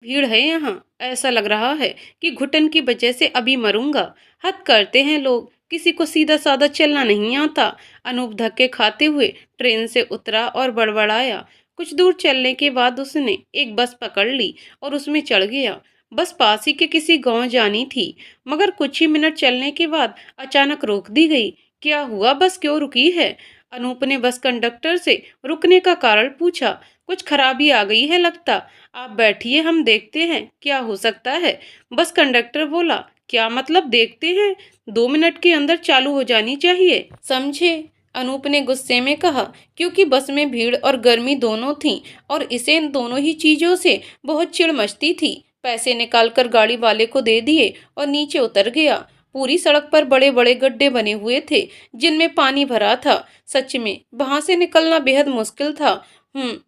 भीड़ है यहाँ, ऐसा लग रहा है कि घुटन की वजह से अभी मरूंगा। हद करते हैं लोग, किसी को सीधा साधा चलना नहीं आता। अनूप धक्के खाते हुए ट्रेन से उतरा और बड़बड़ाया। कुछ दूर चलने के बाद उसने एक बस पकड़ ली और उसमें चढ़ गया। बस पास ही के किसी गांव जानी थी, मगर कुछ ही मिनट चलने के बाद अचानक रोक दी गई। क्या हुआ, बस क्यों रुकी है? अनूप ने बस कंडक्टर से रुकने का कारण पूछा। कुछ खराबी आ गई है लगता। आप बैठिए, हम देखते हैं क्या हो सकता है। बस कंडक्टर बोला। क्या मतलब देखते हैं? 2 मिनट के अंदर चालू हो जानी चाहिए, समझे? अनूप ने गुस्से में कहा, क्योंकि बस में भीड़ और गर्मी दोनों थी और इसे इन दोनों ही चीजों से बहुत चिढ़ मचती थी। पैसे निकालकर गाड़ी वाले को दे दिए और नीचे उतर गया। पूरी सड़क पर बड़े बड़े गड्ढे बने हुए थे जिनमें पानी भरा था। सच में वहां से निकलना बेहद मुश्किल था।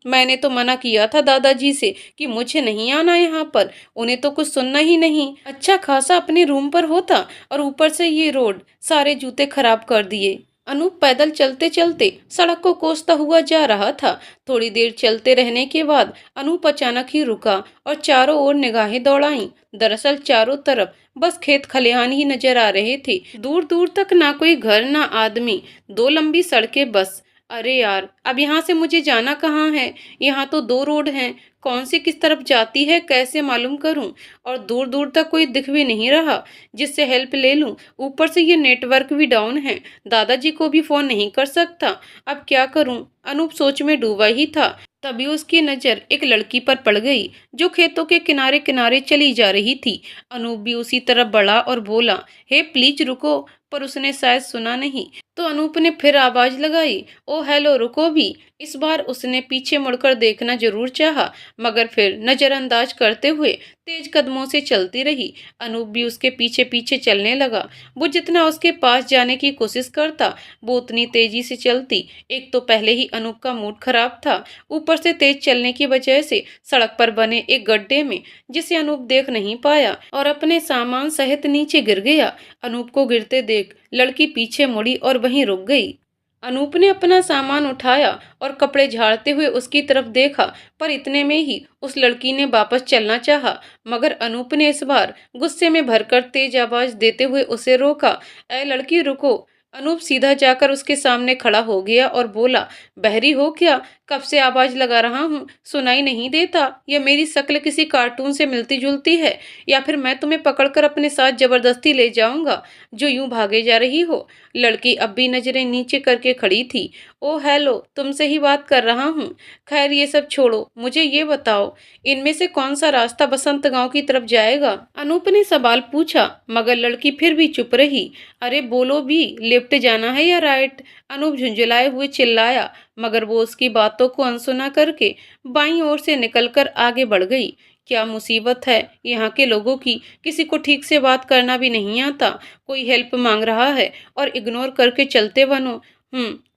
मैंने तो मना किया था दादाजी से कि मुझे नहीं आना यहाँ पर। उन्हें तो कुछ सुनना ही नहीं। अच्छा खासा अपने रूम पर होता और ऊपर से ये रोड, सारे जूते खराब कर दिए। अनूप पैदल चलते चलते सड़क को कोसता हुआ जा रहा था। थोड़ी देर चलते रहने के बाद अनूप अचानक ही रुका और चारों ओर निगाहें दौड़ाईं। दरअसल चारों तरफ बस खेत खलिहान ही नजर आ रहे थे। दूर दूर तक ना कोई घर ना आदमी, दो लंबी सड़कें बस। अरे यार, अब यहाँ से मुझे जाना कहाँ है? यहाँ तो दो रोड हैं, कौन सी किस तरफ जाती है कैसे मालूम करूं? और दूर दूर तक कोई दिख भी नहीं रहा जिससे हेल्प ले लूं। ऊपर से ये नेटवर्क भी डाउन है, दादाजी को भी फोन नहीं कर सकता। अब क्या करूं? अनूप सोच में डूबा ही था। तभी उसकी नजर एक लड़की पर पड़ गई जो खेतों के किनारे किनारे चली जा रही थी। अनूप भी उसी तरफ बढ़ा और बोला, हे प्लीज रुको। पर उसने शायद सुना नहीं, तो अनूप ने फिर आवाज लगाई, ओ हेलो, रुको भी। इस बार उसने पीछे मुड़कर देखना जरूर चाहा, मगर फिर नजरअंदाज करते हुए तेज कदमों से चलती रही। अनूप भी उसके पीछे पीछे चलने लगा। वो जितना उसके पास जाने की कोशिश करता, वो उतनी तेजी से चलती। एक तो पहले ही अनूप का मूड खराब था, ऊपर से तेज चलने की वजह से सड़क पर बने एक गड्ढे में, जिसे अनूप देख नहीं पाया और अपने सामान सहित नीचे गिर गया। अनूप को गिरते देख लड़की पीछे मुड़ी और वहीं रुक गई। अनूप ने अपना सामान उठाया और कपड़े झाड़ते हुए उसकी तरफ देखा, पर इतने में ही उस लड़की ने वापस चलना चाहा, मगर अनूप ने इस बार गुस्से में भरकर तेज आवाज देते हुए उसे रोका। ऐ लड़की, रुको। अनूप सीधा जाकर उसके सामने खड़ा हो गया और बोला, बहरी हो क्या? कब से आवाज लगा रहा हूँ, सुनाई नहीं देता? या मेरी शक्ल किसी कार्टून से मिलती जुलती है? या फिर मैं तुम्हें पकड़कर अपने साथ जबरदस्ती ले जाऊंगा, जो यूं भागे जा रही हो? लड़की अब भी नजरें नीचे करके खड़ी थी। ओ हेलो, तुमसे ही बात कर रहा हूँ। खैर ये सब छोड़ो, मुझे ये बताओ, इनमें से कौन सा रास्ता बसंत गांव की तरफ जाएगा? अनूप ने सवाल पूछा, मगर लड़की फिर भी चुप रही। अरे बोलो भी, लेफ्ट जाना है या राइट? अनूप झुंझुलाए हुए चिल्लाया, मगर वो उसकी बातों को अनसुना करके बाईं ओर से निकलकर आगे बढ़ गई। क्या मुसीबत है यहाँ के लोगों की, किसी को ठीक से बात करना भी नहीं आता। कोई हेल्प मांग रहा है और इग्नोर करके चलते बनो।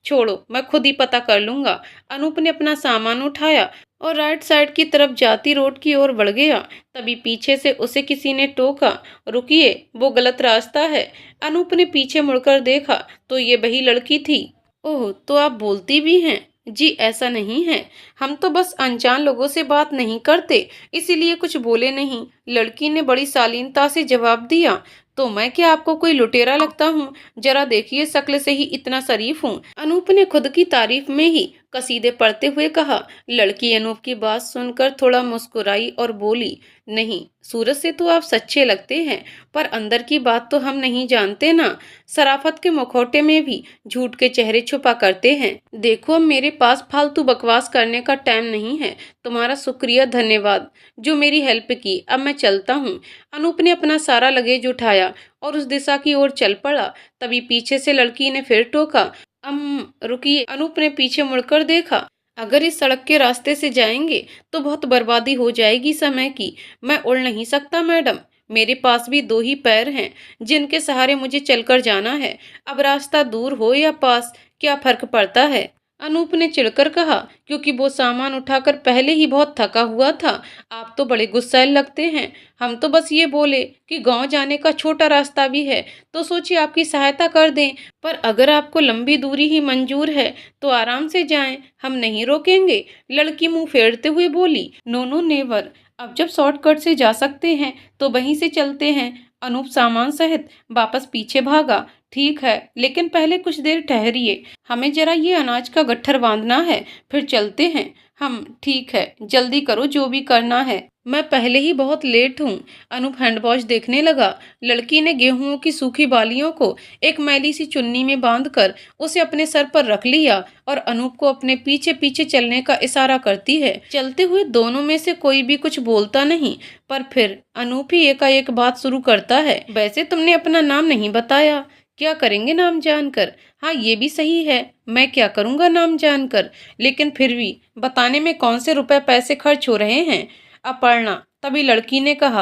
छोड़ो, मैं खुद ही पता कर लूंगा। अनूप ने अपना सामान उठाया और राइट साइड की तरफ जाती रोड की ओर बढ़ गया। तभी पीछे से उसे किसी ने टोका, रुकिए, वो गलत रास्ता है। अनूप ने पीछे मुड़कर देखा तो ये वही लड़की थी। ओह, तो आप बोलती भी हैं? जी ऐसा नहीं है, हम तो बस अनजान लोगों से बात नहीं करते, इसीलिए कुछ बोले नहीं। लड़की ने बड़ी शालीनता से जवाब दिया। तो मैं क्या आपको कोई लुटेरा लगता हूँ? जरा देखिए, शक्ल से ही इतना शरीफ हूँ। अनूप ने खुद की तारीफ में ही कसीदे पढ़ते हुए कहा। लड़की अनूप की बात सुनकर थोड़ा मुस्कुराई और बोली, नहीं, सूरज से तो आप सच्चे लगते हैं, पर अंदर की बात तो हम नहीं जानते ना। शराफत के मुखौटे में भी झूठ के चेहरे छुपा करते हैं। देखो, अब मेरे पास फालतू बकवास करने का टाइम नहीं है। तुम्हारा शुक्रिया, धन्यवाद जो मेरी हेल्प की। अब मैं चलता हूँ। अनूप ने अपना सारा लगेज उठाया और उस दिशा की ओर चल पड़ा। तभी पीछे से लड़की ने फिर टोका, रुकिए। अनूप ने पीछे मुड़कर देखा। अगर इस सड़क के रास्ते से जाएंगे तो बहुत बर्बादी हो जाएगी समय की। मैं उड़ नहीं सकता मैडम, मेरे पास भी दो ही पैर हैं जिनके सहारे मुझे चलकर जाना है। अब रास्ता दूर हो या पास, क्या फर्क पड़ता है? अनूप ने चिढ़कर कहा, क्योंकि वो सामान उठाकर पहले ही बहुत थका हुआ था। आप तो बड़े गुस्सैल लगते हैं। हम तो बस ये बोले कि गांव जाने का छोटा रास्ता भी है, तो सोचिए आपकी सहायता कर दें। पर अगर आपको लंबी दूरी ही मंजूर है तो आराम से जाएं, हम नहीं रोकेंगे। लड़की मुंह फेरते हुए बोली, नो नो नेवर, अब जब शॉर्टकट से जा सकते हैं तो वहीं से चलते हैं। अनूप सामान सहित वापस पीछे भागा। ठीक है, लेकिन पहले कुछ देर ठहरिए, हमें जरा ये अनाज का गट्ठर बांधना है, फिर चलते हैं हम। ठीक है, जल्दी करो जो भी करना है, मैं पहले ही बहुत लेट हूँ। अनूप हैंडवॉश देखने लगा। लड़की ने गेहूं की सूखी बालियों को एक मैली सी चुन्नी में बांधकर उसे अपने सर पर रख लिया और अनूप को अपने पीछे पीछे चलने का इशारा करती है। चलते हुए दोनों में से कोई भी कुछ बोलता नहीं, पर फिर अनूप ही एकाएक बात शुरू करता है। वैसे तुमने अपना नाम नहीं बताया, क्या करेंगे नाम जानकर? हाँ, ये भी सही है, मैं क्या करूंगा नाम जानकर, लेकिन फिर भी बताने में कौन से रुपए पैसे खर्च हो रहे हैं। अपर्णा, तभी लड़की ने कहा।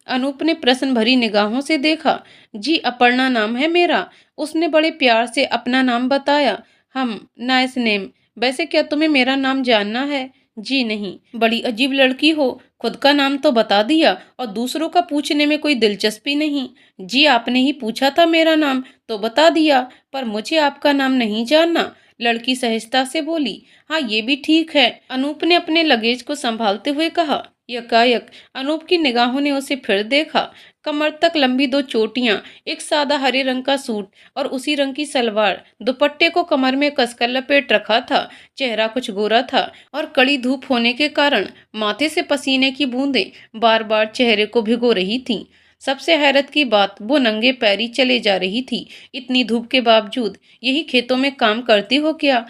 अनूप ने प्रश्न भरी निगाहों से देखा। जी, अपर्णा नाम है मेरा। उसने बड़े प्यार से अपना नाम बताया। Nice name. वैसे क्या तुम्हें मेरा नाम जानना है? जी नहीं। बड़ी अजीब लड़की हो, खुद का नाम तो बता दिया और दूसरों का पूछने में कोई दिलचस्पी नहीं। जी, आपने ही पूछा था मेरा नाम तो बता दिया, पर मुझे आपका नाम नहीं जानना, लड़की सहजता से बोली। हाँ, ये भी ठीक है, अनूप ने अपने लगेज को संभालते हुए कहा। यकायक अनूप की निगाहों ने उसे फिर देखा। कमर तक लंबी दो चोटियां, एक सादा हरे रंग का सूट और उसी रंग की सलवार, दुपट्टे को कमर में कसकर लपेट रखा था। चेहरा कुछ गोरा था और कड़ी धूप होने के कारण माथे से पसीने की बूंदें बार बार चेहरे को भिगो रही थीं। सबसे हैरत की बात, वो नंगे पैरी चले जा रही थी। इतनी धूप के बावजूद। यही खेतों में काम करती हो क्या?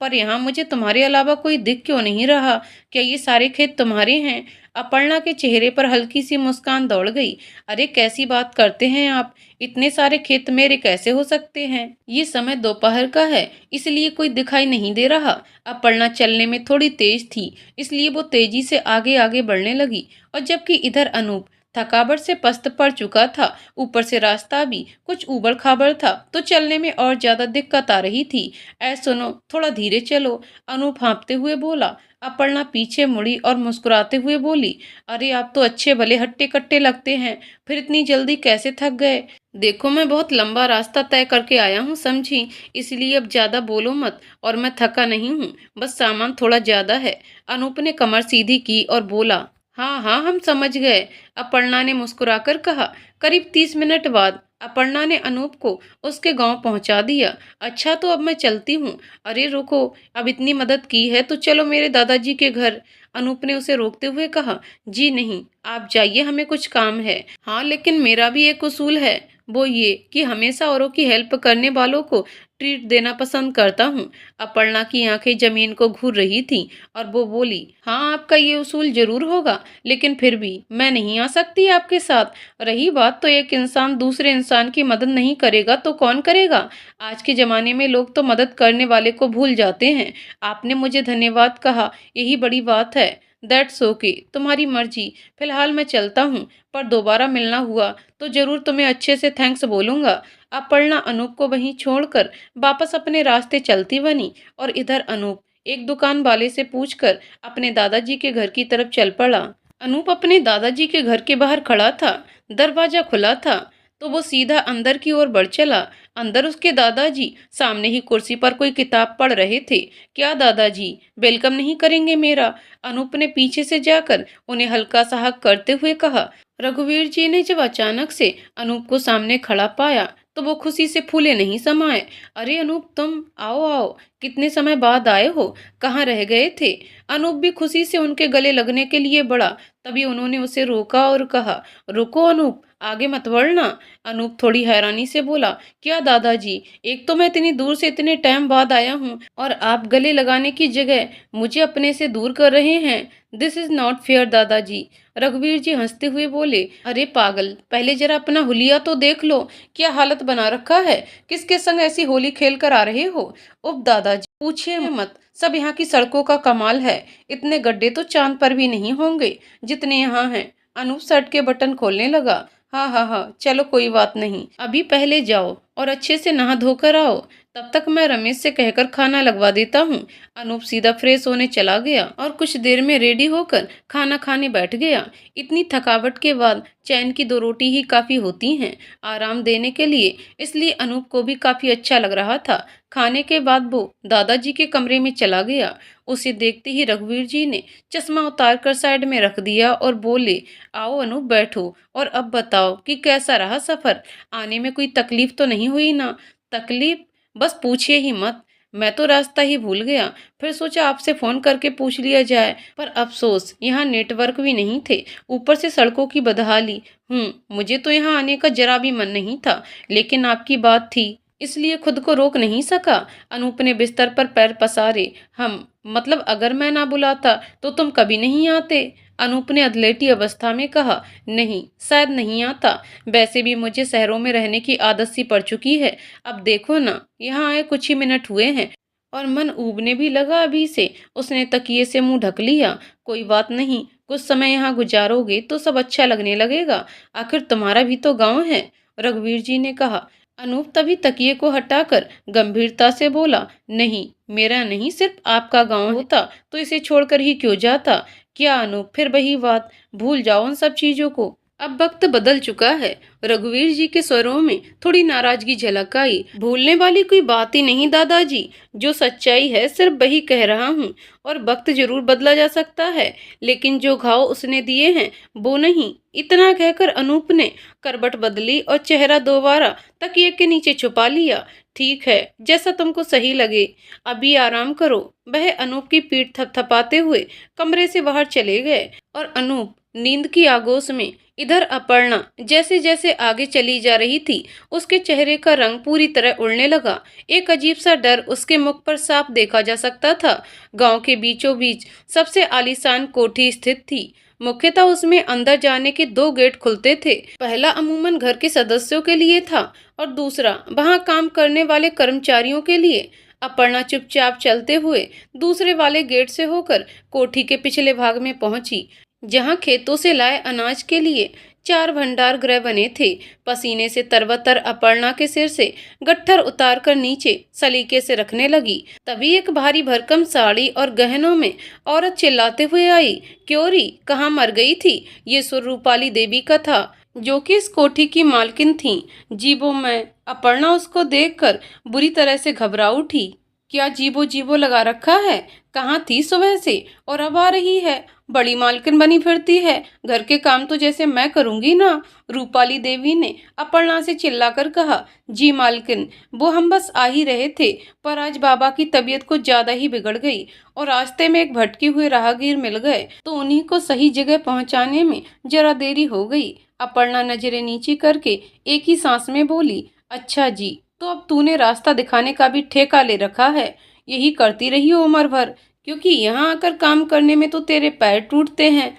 पर यहाँ मुझे तुम्हारे अलावा कोई दिख क्यों नहीं रहा? क्या ये सारे खेत तुम्हारे हैं? अपर्णा के चेहरे पर हल्की सी मुस्कान दौड़ गई। अरे कैसी बात करते हैं आप, इतने सारे खेत मेरे कैसे हो सकते हैं? ये समय दोपहर का है, इसलिए कोई दिखाई नहीं दे रहा। अपर्णा चलने में थोड़ी तेज थी, इसलिए वो तेजी से आगे आगे बढ़ने लगी, और जबकि इधर अनूप थकावट से पस्त पड़ चुका था, ऊपर से रास्ता भी कुछ ऊबड़ खाबड़ था, तो चलने में और ज्यादा दिक्कत आ रही थी। सुनो, थोड़ा धीरे चलो, अनूप हाँफते हुए बोला। अपर्णा पीछे मुड़ी और मुस्कुराते हुए बोली। अरे आप तो अच्छे भले हट्टे कट्टे लगते हैं, फिर इतनी जल्दी कैसे थक गए? देखो, मैं बहुत लंबा रास्ता तय करके आया हूँ, समझी, इसलिए अब ज्यादा बोलो मत, और मैं थका नहीं हूँ, बस सामान थोड़ा ज्यादा है। अनूप ने कमर सीधी की और बोला। हाँ हाँ, हम समझ गए, अपर्णा ने मुस्कुराकर कहा। करीब 30 मिनट बाद अपर्णा ने अनूप को उसके गांव पहुंचा दिया। अच्छा, तो अब मैं चलती हूँ। अरे रुको, अब इतनी मदद की है तो चलो मेरे दादाजी के घर, अनूप ने उसे रोकते हुए कहा। जी नहीं, आप जाइए, हमें कुछ काम है। हाँ, लेकिन मेरा भी एक उसूल है, वो ये कि हमेशा औरों की हेल्प करने वालों को ट्रीट देना पसंद करता हूँ। अपर्णा की आंखें जमीन को घूर रही थीं और वो बोली। हाँ, आपका ये उसूल जरूर होगा, लेकिन फिर भी मैं नहीं आ सकती आपके साथ। रही बात, तो एक इंसान दूसरे इंसान की मदद नहीं करेगा तो कौन करेगा? आज के जमाने में लोग तो मदद करने वाले को भूल जाते हैं। आपने मुझे धन्यवाद कहा, यही बड़ी बात है। दैट्स ओके, तुम्हारी मर्जी। फिलहाल मैं चलता हूँ, पर दोबारा मिलना हुआ तो जरूर तुम्हें अच्छे से थैंक्स बोलूंगा। अपर्णा अनूप को वहीं छोड़कर वापस अपने रास्ते चलती बनी, और इधर अनूप एक दुकान वाले से पूछकर अपने दादाजी के घर की तरफ चल पड़ा। अनूप अपने दादाजी के घर के बाहर खड़ा था। दरवाजा खुला था तो वो सीधा अंदर की ओर बढ़ चला। अंदर उसके दादाजी सामने ही कुर्सी पर कोई किताब पढ़ रहे थे। क्या दादाजी, वेलकम नहीं करेंगे मेरा? अनूप ने पीछे से जाकर उन्हें हल्का सा हक करते हुए कहा। रघुवीर जी ने जब अचानक से अनूप को सामने खड़ा पाया तो वो खुशी से फूले नहीं समाये। अरे अनूप, तुम आओ आओ, कितने समय बाद आए हो, कहाँ रह गए थे? अनूप भी खुशी से उनके गले लगने के लिए बढ़ा, तभी उन्होंने उसे रोका और कहा। रुको अनूप, आगे मत बढ़ना। अनूप थोड़ी हैरानी से बोला। क्या दादाजी, एक तो मैं इतनी दूर से इतने टाइम बाद आया हूँ और आप गले लगाने की जगह मुझे अपने से दूर कर रहे हैं। दिस इज नॉट फेयर दादाजी, रघुवीर जी हंसते हुए बोले। अरे पागल, पहले जरा अपना हुलिया तो देख लो, क्या हालत बना रखा है, किसके संग ऐसी होली खेल कर आ रहे हो? उफ दादाजी, पूछिए मत, सब यहाँ की सड़कों का कमाल है, इतने गड्ढे तो चांद पर भी नहीं होंगे जितने यहाँ हैं। अनूप शर्ट के बटन खोलने लगा। हाँ हाँ हाँ, चलो कोई बात नहीं, अभी पहले जाओ और अच्छे से नहा धोकर आओ। तब तक मैं रमेश से कहकर खाना लगवा देता हूँ। अनूप सीधा फ्रेश होने चला गया और कुछ देर में रेडी होकर खाना खाने बैठ गया। इतनी थकावट के बाद चैन की दो रोटी ही काफी होती हैं आराम देने के लिए, इसलिए अनूप को भी काफी अच्छा लग रहा था। खाने के बाद वो दादाजी के कमरे में चला गया। उसे देखते ही रघुवीर जी ने चश्मा उतार कर साइड में रख दिया और बोले, आओ अनूप बैठो और अब बताओ कि कैसा रहा सफर। आने में कोई तकलीफ तो नहीं हुई ना? तकलीफ? बस पूछिए ही मत, मैं तो रास्ता ही भूल गया। फिर सोचा आपसे फोन करके पूछ लिया जाए, पर अफसोस यहाँ नेटवर्क भी नहीं थे, ऊपर से सड़कों की बदहाली। मुझे तो यहाँ आने का जरा भी मन नहीं था, लेकिन आपकी बात थी इसलिए खुद को रोक नहीं सका। अनूप ने बिस्तर पर पैर पसारे। हम मतलब अगर मैं ना बुलाता तो तुम कभी नहीं आते। अनूप ने अधलेटी अवस्था में कहा, नहीं शायद नहीं आता, वैसे भी मुझे शहरों में रहने की आदत सी पड़ चुकी है। अब देखो ना, यहाँ आए कुछ ही मिनट हुए हैं और मन ऊबने भी लगा अभी से। उसने तकिए से मुंह ढक लिया। कोई बात नहीं, कुछ समय यहाँ गुजारोगे तो सब अच्छा लगने लगेगा, आखिर तुम्हारा भी तो गांव है, रघुवीर जी ने कहा। अनूप तभी तकिए को हटाकर गंभीरता से बोला, नहीं मेरा नहीं, सिर्फ आपका गांव होता तो इसे छोड़कर ही क्यों जाता। क्या अनूप, फिर वही बात, भूल जाओ उन सब चीजों को, अब वक्त बदल चुका है। रघुवीर जी के स्वरों में थोड़ी नाराजगी झलक आई। भूलने वाली कोई बात ही नहीं दादाजी, जो सच्चाई है सिर्फ वही कह रहा हूँ। और वक्त जरूर बदला जा सकता है, लेकिन जो घाव उसने दिए हैं वो नहीं। इतना कहकर अनूप ने करवट बदली और चेहरा दोबारा तकिए के नीचे छुपा लिया। ठीक है, जैसा तुमको सही लगे, अभी आराम करो। वह अनूप की पीठ थपथपाते हुए कमरे से बाहर चले गए और अनूप नींद की आगोश में इधर अपर्णा जैसे जैसे आगे चली जा रही थी, उसके चेहरे का रंग पूरी तरह उड़ने लगा। एक अजीब सा डर उसके मुख पर साफ देखा जा सकता था। गांव के बीचों बीच सबसे आलीशान कोठी स्थित थी। मुख्यतः उसमें अंदर जाने के दो गेट खुलते थे। पहला अमूमन घर के सदस्यों के लिए था और दूसरा वहां काम करने वाले कर्मचारियों के लिए। अपर्णा चुपचाप चलते हुए दूसरे वाले गेट से होकर कोठी के पिछले भाग में पहुंची, जहां खेतों से लाए अनाज के लिए चार भंडार गृह बने थे। पसीने से तरबतर अपर्णा के सिर से गट्ठर उतारकर नीचे सलीके से रखने लगी। तभी एक भारी भरकम साड़ी और गहनों में औरत चिल्लाते हुए आई, क्योरी कहाँ मर गई थी? ये सुर रूपाली देवी का था, जो कि इस कोठी की मालकिन थी। जीबो मैं, अपर्णा उसको देखकर बुरी तरह से घबरा उठी। क्या जीबो जीबो लगा रखा है? कहाँ थी सुबह से और अब आ रही है? बड़ी मालकिन बनी फिरती है, घर के काम तो जैसे मैं करूंगी ना, रूपाली देवी ने अपर्णा से चिल्लाकर कहा। जी मालकिन, वो हम बस आ ही रहे थे, पर आज बाबा की तबीयत कुछ ज्यादा ही बिगड़ गई और रास्ते में एक भटके हुए राहगीर मिल गए, तो उन्हीं को सही जगह पहुंचाने में जरा देरी हो गई। अपर्णा नजरें नीची करके एक ही सांस में बोली, अच्छा जी, तो अब तूने रास्ता दिखाने का भी ठेका ले रखा है? यही करती रही हो उम्र भर, क्योंकि यहाँ आकर काम करने में तो तेरे पैर टूटते हैं।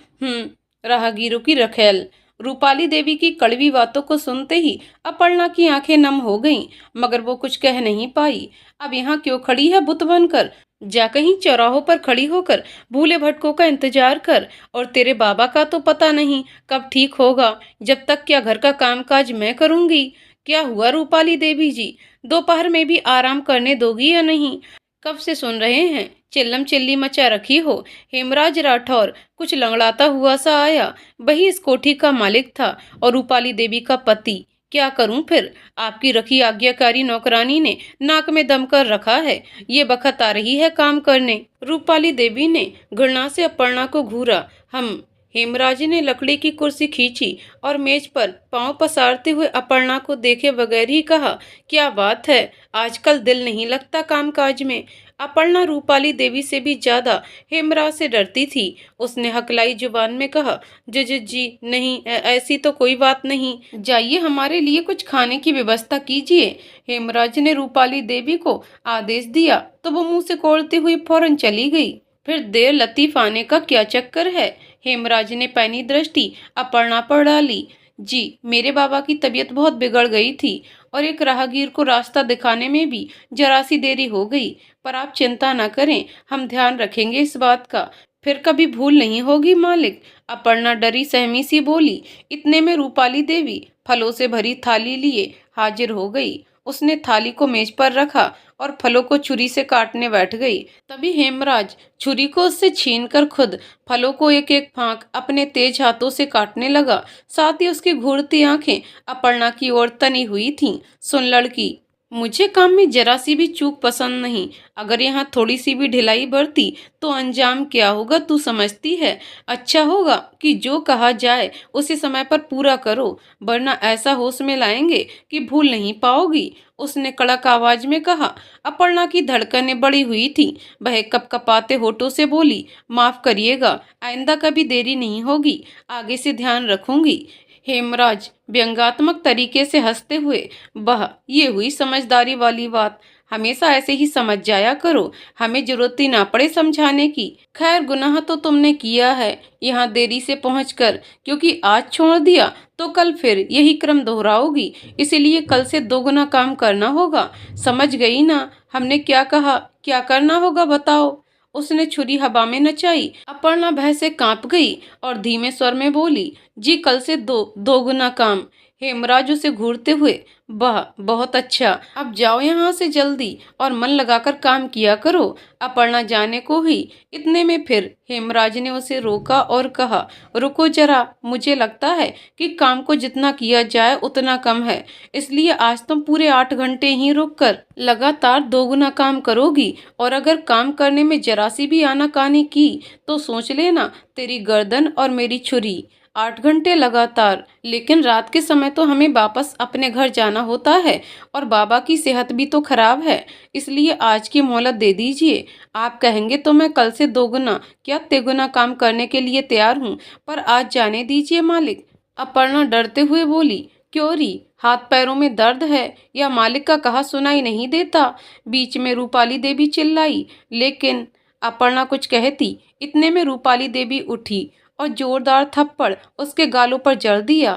राहगीरों की रखेल। रूपाली देवी की कड़वी बातों को सुनते ही अपर्णा की आंखें नम हो गईं, मगर वो कुछ कह नहीं पाई। अब यहाँ क्यों खड़ी है बुत बनकर? जा कहीं चौराहों पर खड़ी होकर भूले भटकों का इंतजार कर। और तेरे बाबा का तो पता नहीं कब ठीक होगा, जब तक क्या घर का कामकाज मैं करूंगी? क्या हुआ रूपाली देवी जी, दोपहर में भी आराम करने दोगी या नहीं? कब से सुन रहे हैं, चिल्लम चिल्ली मचा रखी हो। हेमराज राठौर कुछ लंगड़ाता हुआ सा आया। वही इस कोठी का मालिक था और रूपाली देवी का पति। क्या करूं फिर, आपकी रखी आज्ञाकारी नौकरानी ने नाक में दम कर रखा है, ये बखत आ रही है काम करने। रूपाली देवी ने घृणा से अपर्णा को घूरा। हम हेमराज ने लकड़ी की कुर्सी खींची और मेज पर पांव पसारते हुए अपर्णा को देखे बगैर ही कहा, क्या बात है, आजकल दिल नहीं लगता कामकाज में? अपर्णा रूपाली देवी से भी ज्यादा हेमराज से डरती थी। उसने हकलाई जुबान में कहा, जज जी नहीं, ऐसी तो कोई बात नहीं, जाइए हमारे लिए कुछ खाने की व्यवस्था कीजिए। हेमराज ने रूपाली देवी को आदेश दिया तो वो मुंह से कोड़ते हुए फौरन चली गई। फिर देर लतीफ आने का क्या चक्कर है? हेमराज ने पैनी दृष्टि अपर्णा पर डाली। जी, मेरे बाबा की तबीयत बहुत बिगड़ गई थी और एक राहगीर को रास्ता दिखाने में भी जरा सी देरी हो गई, पर आप चिंता न करें, हम ध्यान रखेंगे इस बात का। फिर कभी भूल नहीं होगी मालिक। अपर्णा डरी सहमी सी बोली। इतने में रूपाली देवी फलों से भरी थाली लिए हाजिर हो गई। उसने थाली को मेज पर रखा और फलों को छुरी से काटने बैठ गई। तभी हेमराज छुरी को उससे छीनकर खुद फलों को एक एक फांक अपने तेज हाथों से काटने लगा। साथ ही उसकी घूरती आंखें अपर्णा की ओर तनी हुई थीं। सुन लड़की, मुझे काम में जरा सी भी चूक पसंद नहीं। अगर यहाँ थोड़ी सी भी ढिलाई बरती तो अंजाम क्या होगा तू समझती है। अच्छा होगा कि जो कहा जाए उसे समय पर पूरा करो, वरना ऐसा होश में लाएंगे कि भूल नहीं पाओगी, उसने कड़क आवाज में कहा। अपर्णा की धड़कनें बढ़ी हुई थी। वह कपकपाते होठों से बोली, माफ करिएगा, आइंदा कभी देरी नहीं होगी, आगे से ध्यान रखूंगी। हेमराज व्यंग्यात्मक तरीके से हंसते हुए, वह ये हुई समझदारी वाली बात। हमेशा ऐसे ही समझ जाया करो, हमें जरूरत ही ना पड़े समझाने की। खैर गुनाह तो तुमने किया है यहाँ देरी से पहुंचकर, क्योंकि आज छोड़ दिया तो कल फिर यही क्रम दोहराओगी, इसीलिए कल से दोगुना काम करना होगा। समझ गई ना हमने क्या कहा, क्या करना होगा बताओ। उसने छुरी हवा में नचाई। अपर्णा भय से कांप गई और धीमे स्वर में बोली, जी कल से दोगुना काम। हेमराज उसे घूरते हुए, वाह बहुत अच्छा, अब जाओ यहाँ से जल्दी और मन लगाकर काम किया करो। अपर्णा जाने को ही इतने में फिर हेमराज ने उसे रोका और कहा, रुको जरा, मुझे लगता है कि काम को जितना किया जाए उतना कम है, इसलिए आज तुम पूरे 8 घंटे ही रुक कर लगातार दोगुना काम करोगी। और अगर काम करने में जरा सी भी आनाकानी की तो सोच लेना तेरी गर्दन और मेरी छुरी। 8 घंटे लगातार, लेकिन रात के समय तो हमें वापस अपने घर जाना होता है और बाबा की सेहत भी तो खराब है, इसलिए आज की मोहलत दे दीजिए। आप कहेंगे तो मैं कल से दोगुना क्या तिगुना काम करने के लिए तैयार हूँ, पर आज जाने दीजिए मालिक। अपर्णा डरते हुए बोली, क्यों री, हाथ पैरों में दर्द है या मालिक का कहा सुनाई नहीं देता। बीच में रूपाली देवी चिल्लाई। लेकिन अपर्णा कुछ कहती, इतने में रूपाली देवी उठी और जोरदार थप्पड़ उसके गालों पर जड़ दिया।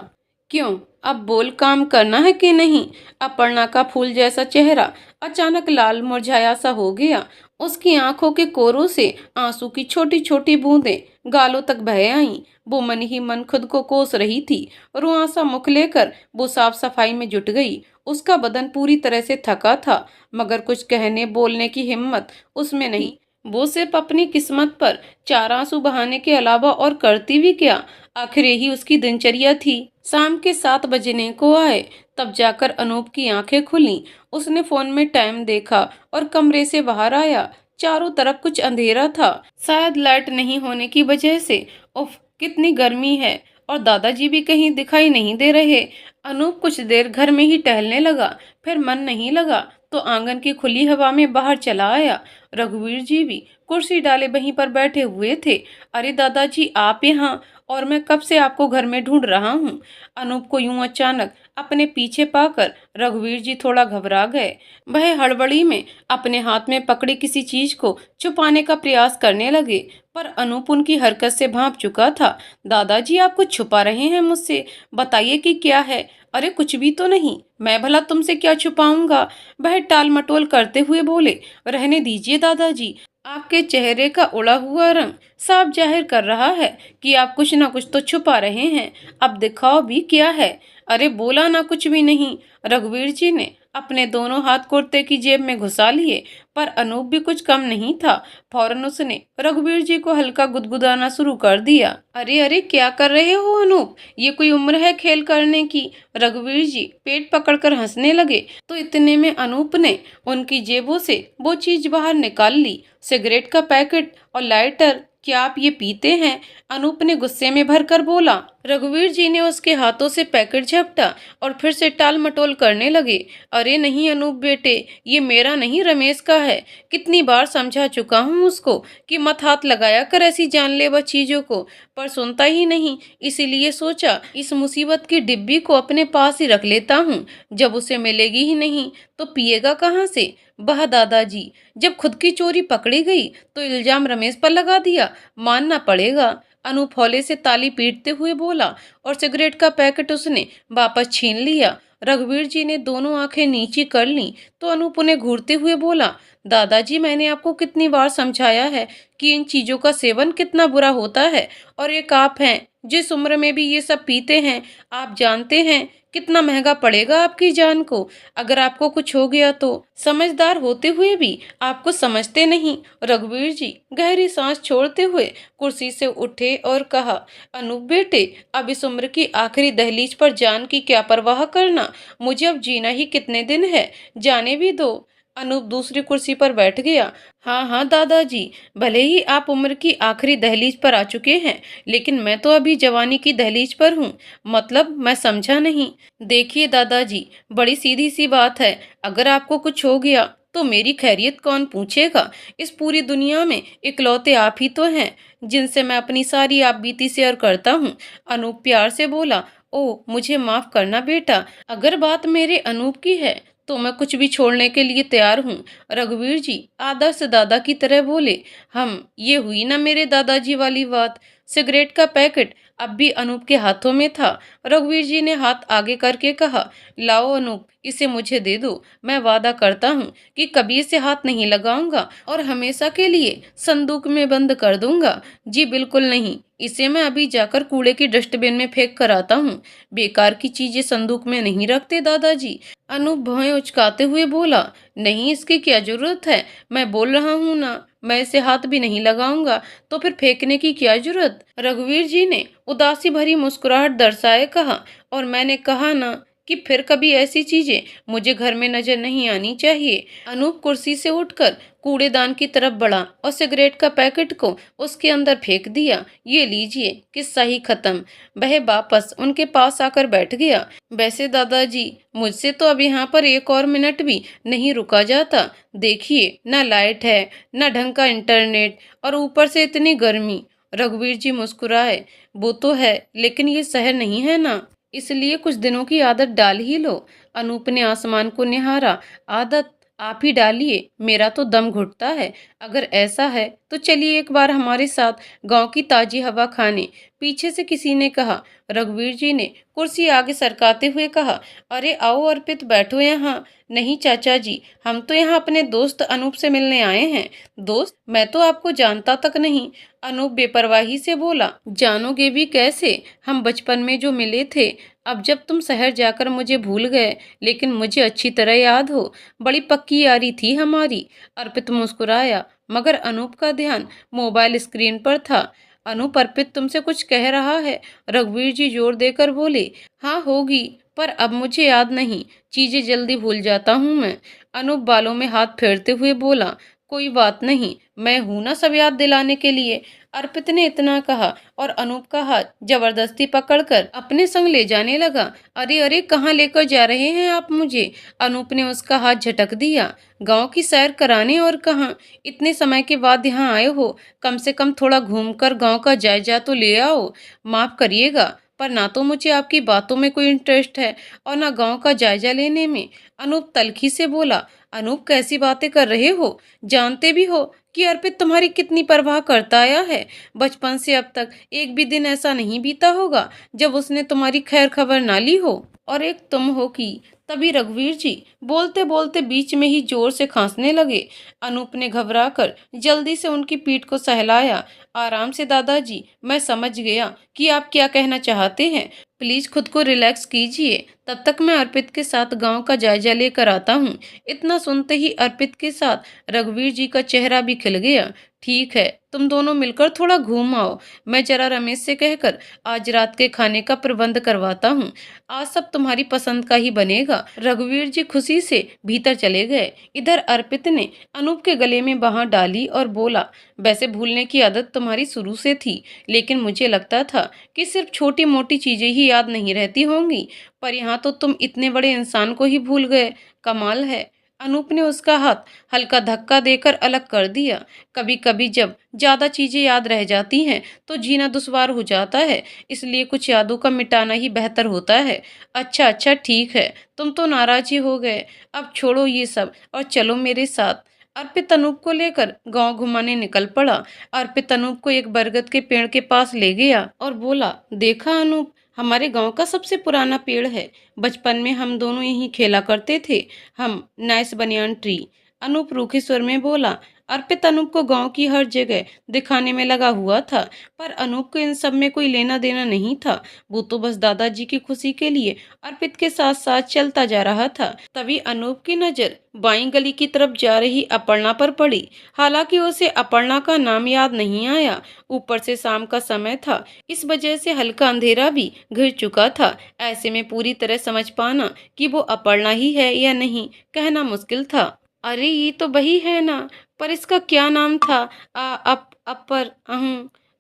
क्यों, अब बोल काम करना है कि नहीं। अपर्णा का फूल जैसा चेहरा अचानक लाल मुरझाया सा हो गया। उसकी आंखों के कोरों से आंसू की छोटी छोटी बूंदें गालों तक बह आईं। वो मन ही मन खुद को कोस रही थी। रुआंसा मुख लेकर वो साफ सफाई में जुट गई। उसका बदन पूरी तरह से थका था, मगर कुछ कहने बोलने की हिम्मत उसमें नहीं। वो सिर्फ अपनी किस्मत पर चार आंसू बहाने के अलावा और करती भी क्या। आखिर यही उसकी दिनचर्या थी। शाम के 7 बजने को आए, तब जाकर अनूप की आंखें खुली। उसने फोन में टाइम देखा और कमरे से बाहर आया। चारों तरफ कुछ अंधेरा था, शायद लाइट नहीं होने की वजह से। उफ, कितनी गर्मी है, और दादाजी भी कहीं दिखाई नहीं दे रहे। अनूप कुछ देर घर में ही टहलने लगा, फिर मन नहीं लगा तो आंगन की खुली हवा में बाहर चला आया। रघुवीर जी भी कुर्सी डाले वहीं पर बैठे हुए थे। अरे दादाजी आप यहाँ, और मैं कब से आपको घर में ढूंढ रहा हूँ। अनूप को यूं अचानक अपने पीछे पाकर रघुवीर जी थोड़ा घबरा गए। वह हड़बड़ी में अपने हाथ में पकड़ी किसी चीज को छुपाने का प्रयास करने लगे, पर अनूप उनकी हरकत से भांप चुका था। दादाजी आप कुछ छुपा रहे हैं मुझसे, बताइए कि क्या है। अरे कुछ भी तो नहीं, मैं भला तुमसे क्या छुपाऊंगा। वह टाल मटोल करते हुए बोले, रहने दीजिए दादाजी, आपके चेहरे का उड़ा हुआ रंग साफ जाहिर कर रहा है कि आप कुछ ना कुछ तो छुपा रहे हैं। अब दिखाओ भी क्या है। अरे बोला ना कुछ भी नहीं। रघुवीर जी ने अपने दोनों हाथ कुर्ते की जेब में घुसा लिए, पर अनूप भी कुछ कम नहीं था। फौरन उसने रघुवीर जी को हल्का गुदगुदाना शुरू कर दिया। अरे अरे क्या कर रहे हो अनूप, ये कोई उम्र है खेल करने की। रघुवीर जी पेट पकड़कर हंसने लगे, तो इतने में अनूप ने उनकी जेबों से वो चीज बाहर निकाल ली, सिगरेट का पैकेट और लाइटर। क्या आप ये पीते हैं? अनूप ने गुस्से में भरकर बोला। रघुवीर जी ने उसके हाथों से पैकेट झपटा और फिर से टाल मटोल करने लगे। अरे नहीं अनूप बेटे, ये मेरा नहीं रमेश का है। कितनी बार समझा चुका हूँ उसको कि मत हाथ लगाया कर ऐसी जानलेवा चीजों को, पर सुनता ही नहीं। इसीलिए सोचा इस मुसीबत की डिब्बी को अपने पास ही रख लेता हूँ, जब उसे मिलेगी ही नहीं तो पिएगा कहाँ से। वह दादाजी, जब खुद की चोरी पकड़ी गई तो इल्जाम रमेश पर लगा दिया, मानना पड़ेगा। अनूप हौले से ताली पीटते हुए बोला और सिगरेट का पैकेट उसने वापस छीन लिया। रघुवीर जी ने दोनों आंखें नीची कर लीं तो अनूप उन्हें घूरते हुए बोला, दादाजी मैंने आपको कितनी बार समझाया है कि इन चीजों का सेवन कितना बुरा होता है, और एक आप हैं जिस उम्र में भी ये सब पीते हैं। आप जानते हैं कितना महंगा पड़ेगा आपकी जान को अगर आपको कुछ हो गया तो। समझदार होते हुए भी आपको समझते नहीं। रघुवीर जी गहरी सांस छोड़ते हुए कुर्सी से उठे और कहा, अनूप बेटे, अब इस उम्र की आखिरी दहलीज पर जान की क्या परवाह करना, मुझे अब जीना ही कितने दिन है, जाने भी दो। अनूप दूसरी कुर्सी पर बैठ गया। हाँ हाँ दादाजी, भले ही आप उम्र की आखिरी दहलीज पर आ चुके हैं, लेकिन मैं तो अभी जवानी की दहलीज पर हूँ। मतलब मैं समझा नहीं। देखिए दादाजी, बड़ी सीधी सी बात है, अगर आपको कुछ हो गया तो मेरी खैरियत कौन पूछेगा। इस पूरी दुनिया में इकलौते आप ही तो हैं जिनसे मैं अपनी सारी आप बीती शेयर करता हूँ। अनूप प्यार से बोला, ओ मुझे माफ करना बेटा, अगर बात मेरे अनूप की है तो मैं कुछ भी छोड़ने के लिए तैयार हूँ। रघुवीर जी आदर्श दादा की तरह बोले, हम ये हुई ना मेरे दादाजी वाली बात। सिगरेट का पैकेट अब भी अनूप के हाथों में था। रघुवीर जी ने हाथ आगे करके कहा, लाओ अनूप, इसे मुझे दे दो। मैं वादा करता हूँ कि कभी इसे हाथ नहीं लगाऊंगा और हमेशा के लिए संदूक में बंद कर दूंगा। जी बिल्कुल नहीं, इसे मैं अभी जाकर कूड़े की डस्टबिन में फेंक कर आता हूँ। बेकार की चीजें संदूक में नहीं रखते दादाजी। अनूप भौहें उचकाते हुए बोला, नहीं इसकी क्या जरूरत है, मैं बोल रहा हूँ ना, मैं इसे हाथ भी नहीं लगाऊंगा, तो फिर फेंकने की क्या जरूरत। रघुवीर जी ने उदासी भरी मुस्कुराहट दर्शाए कहा, और मैंने कहा ना कि फिर कभी ऐसी चीजें मुझे घर में नजर नहीं आनी चाहिए। अनूप कुर्सी से उठकर कूड़ेदान की तरफ बढ़ा और सिगरेट का पैकेट को उसके अंदर फेंक दिया। ये लीजिए, किस्सा ही खत्म। वह वापस उनके पास आकर बैठ गया। वैसे दादाजी, मुझसे तो अब यहाँ पर एक और मिनट भी नहीं रुका जाता। देखिए, ना लाइट है, ना ढंग का इंटरनेट, और ऊपर से इतनी गर्मी। रघुवीर जी मुस्कुराए, वो तो है, लेकिन ये शहर नहीं है ना, इसलिए कुछ दिनों की आदत डाल ही लो। अनूप ने आसमान को निहारा। आदत आप ही डालिए, मेरा तो दम घुटता है। अगर ऐसा है तो चलिए एक बार हमारे साथ गांव की ताजी हवा खाने, पीछे से किसी ने कहा। रघुवीर जी ने कुर्सी आगे सरकाते हुए कहा, अरे आओ अर्पित, बैठो यहाँ। नहीं चाचा जी, हम तो यहाँ अपने दोस्त अनूप से मिलने आए हैं। दोस्त? मैं तो आपको जानता तक नहीं। अनूप बेपरवाही से बोला, जानोगे भी कैसे, हम बचपन में जो मिले थे। अब जब तुम शहर जाकर मुझे भूल गए, लेकिन मुझे अच्छी तरह याद हो, बड़ी पक्की यारी थी हमारी। अर्पित मुस्कुराया, मगर अनूप का ध्यान मोबाइल स्क्रीन पर था। अनूप, अर्पित तुमसे कुछ कह रहा है। रघुवीर जी जोर देकर बोले, हाँ होगी, पर अब मुझे याद नहीं, चीजें जल्दी भूल जाता हूँ मैं। अनूप बालों में हाथ फेरते हुए बोला, कोई बात नहीं, मैं हूं ना सब याद दिलाने के लिए। अर्पित ने इतना कहा और अनूप का हाथ जबरदस्ती पकड़कर अपने संग ले जाने लगा। अरे अरे, कहाँ लेकर जा रहे हैं आप मुझे। अनूप ने उसका हाथ झटक दिया। गांव की सैर कराने, और कहाँ, इतने समय के बाद यहाँ आए हो, कम से कम थोड़ा घूमकर गांव का जायजा तो ले आओ। माफ करिएगा, पर ना तो मुझे आपकी बातों में कोई इंटरेस्ट है और ना गांव का जायजा लेने में। अनूप तल्खी से बोला, अनूप कैसी बातें कर रहे हो, जानते भी हो कि अर्पित तुम्हारी कितनी परवाह करता आया है। बचपन से अब तक एक भी दिन ऐसा नहीं बीता होगा जब उसने तुम्हारी खैर खबर ना ली हो, और एक तुम हो कि। तभी रघुवीर जी बोलते बोलते बीच में ही जोर से खांसने लगे। अनूप ने घबराकर जल्दी से उनकी पीठ को सहलाया। आराम से दादाजी, मैं समझ गया कि आप क्या कहना चाहते हैं, प्लीज खुद को रिलैक्स कीजिए, तब तक मैं अर्पित के साथ गांव का जायजा लेकर आता हूँ। इतना सुनते ही अर्पित के साथ रघुवीर जी का चेहरा भी खिल गया। ठीक है, तुम दोनों मिलकर थोड़ा घूम आओ, मैं जरा रमेश से कहकर आज रात के खाने का प्रबंध करवाता हूँ। आज सब तुम्हारी पसंद का ही बनेगा। रघुवीर जी खुशी से भीतर चले गए। इधर अर्पित ने अनूप के गले में बांह डाली और बोला, वैसे भूलने की आदत तुम्हारी शुरू से थी, लेकिन मुझे लगता था कि सिर्फ छोटी मोटी चीजें ही याद नहीं रहती होंगी, पर यहाँ तो तुम इतने बड़े इंसान को ही भूल गए, कमाल है। अनूप ने उसका हाथ हल्का धक्का देकर अलग कर दिया। कभी कभी जब ज्यादा चीजें याद रह जाती हैं तो जीना दुश्वार हो जाता है, इसलिए कुछ यादों का मिटाना ही बेहतर होता है। अच्छा अच्छा ठीक है, तुम तो नाराज ही हो गए, अब छोड़ो ये सब और चलो मेरे साथ। अर्पित अनूप को लेकर गांव घुमाने निकल पड़ा। अर्पित अनूप को एक बरगद के पेड़ के पास ले गया और बोला, देखा अनूप, हमारे गांव का सबसे पुराना पेड़ है। बचपन में हम दोनों यहीं खेला करते थे। हम नाइस बनियान ट्री। अनूप रूखे स्वर में बोला। अर्पित अनूप को गांव की हर जगह दिखाने में लगा हुआ था, पर अनूप को इन सब में कोई लेना देना नहीं था। वो तो बस दादाजी की खुशी के लिए अर्पित के साथ साथ चलता जा रहा था। तभी अनूप की नजर बाईं गली की तरफ जा रही अपर्णा पर पड़ी। हालांकि उसे अपर्णा का नाम याद नहीं आया। ऊपर से शाम का समय था, इस वजह से हल्का अंधेरा भी घिर चुका था। ऐसे में पूरी तरह समझ पाना कि वो अपर्णा ही है या नहीं, कहना मुश्किल था। अरे ये तो वही है ना, पर इसका क्या नाम था? अपर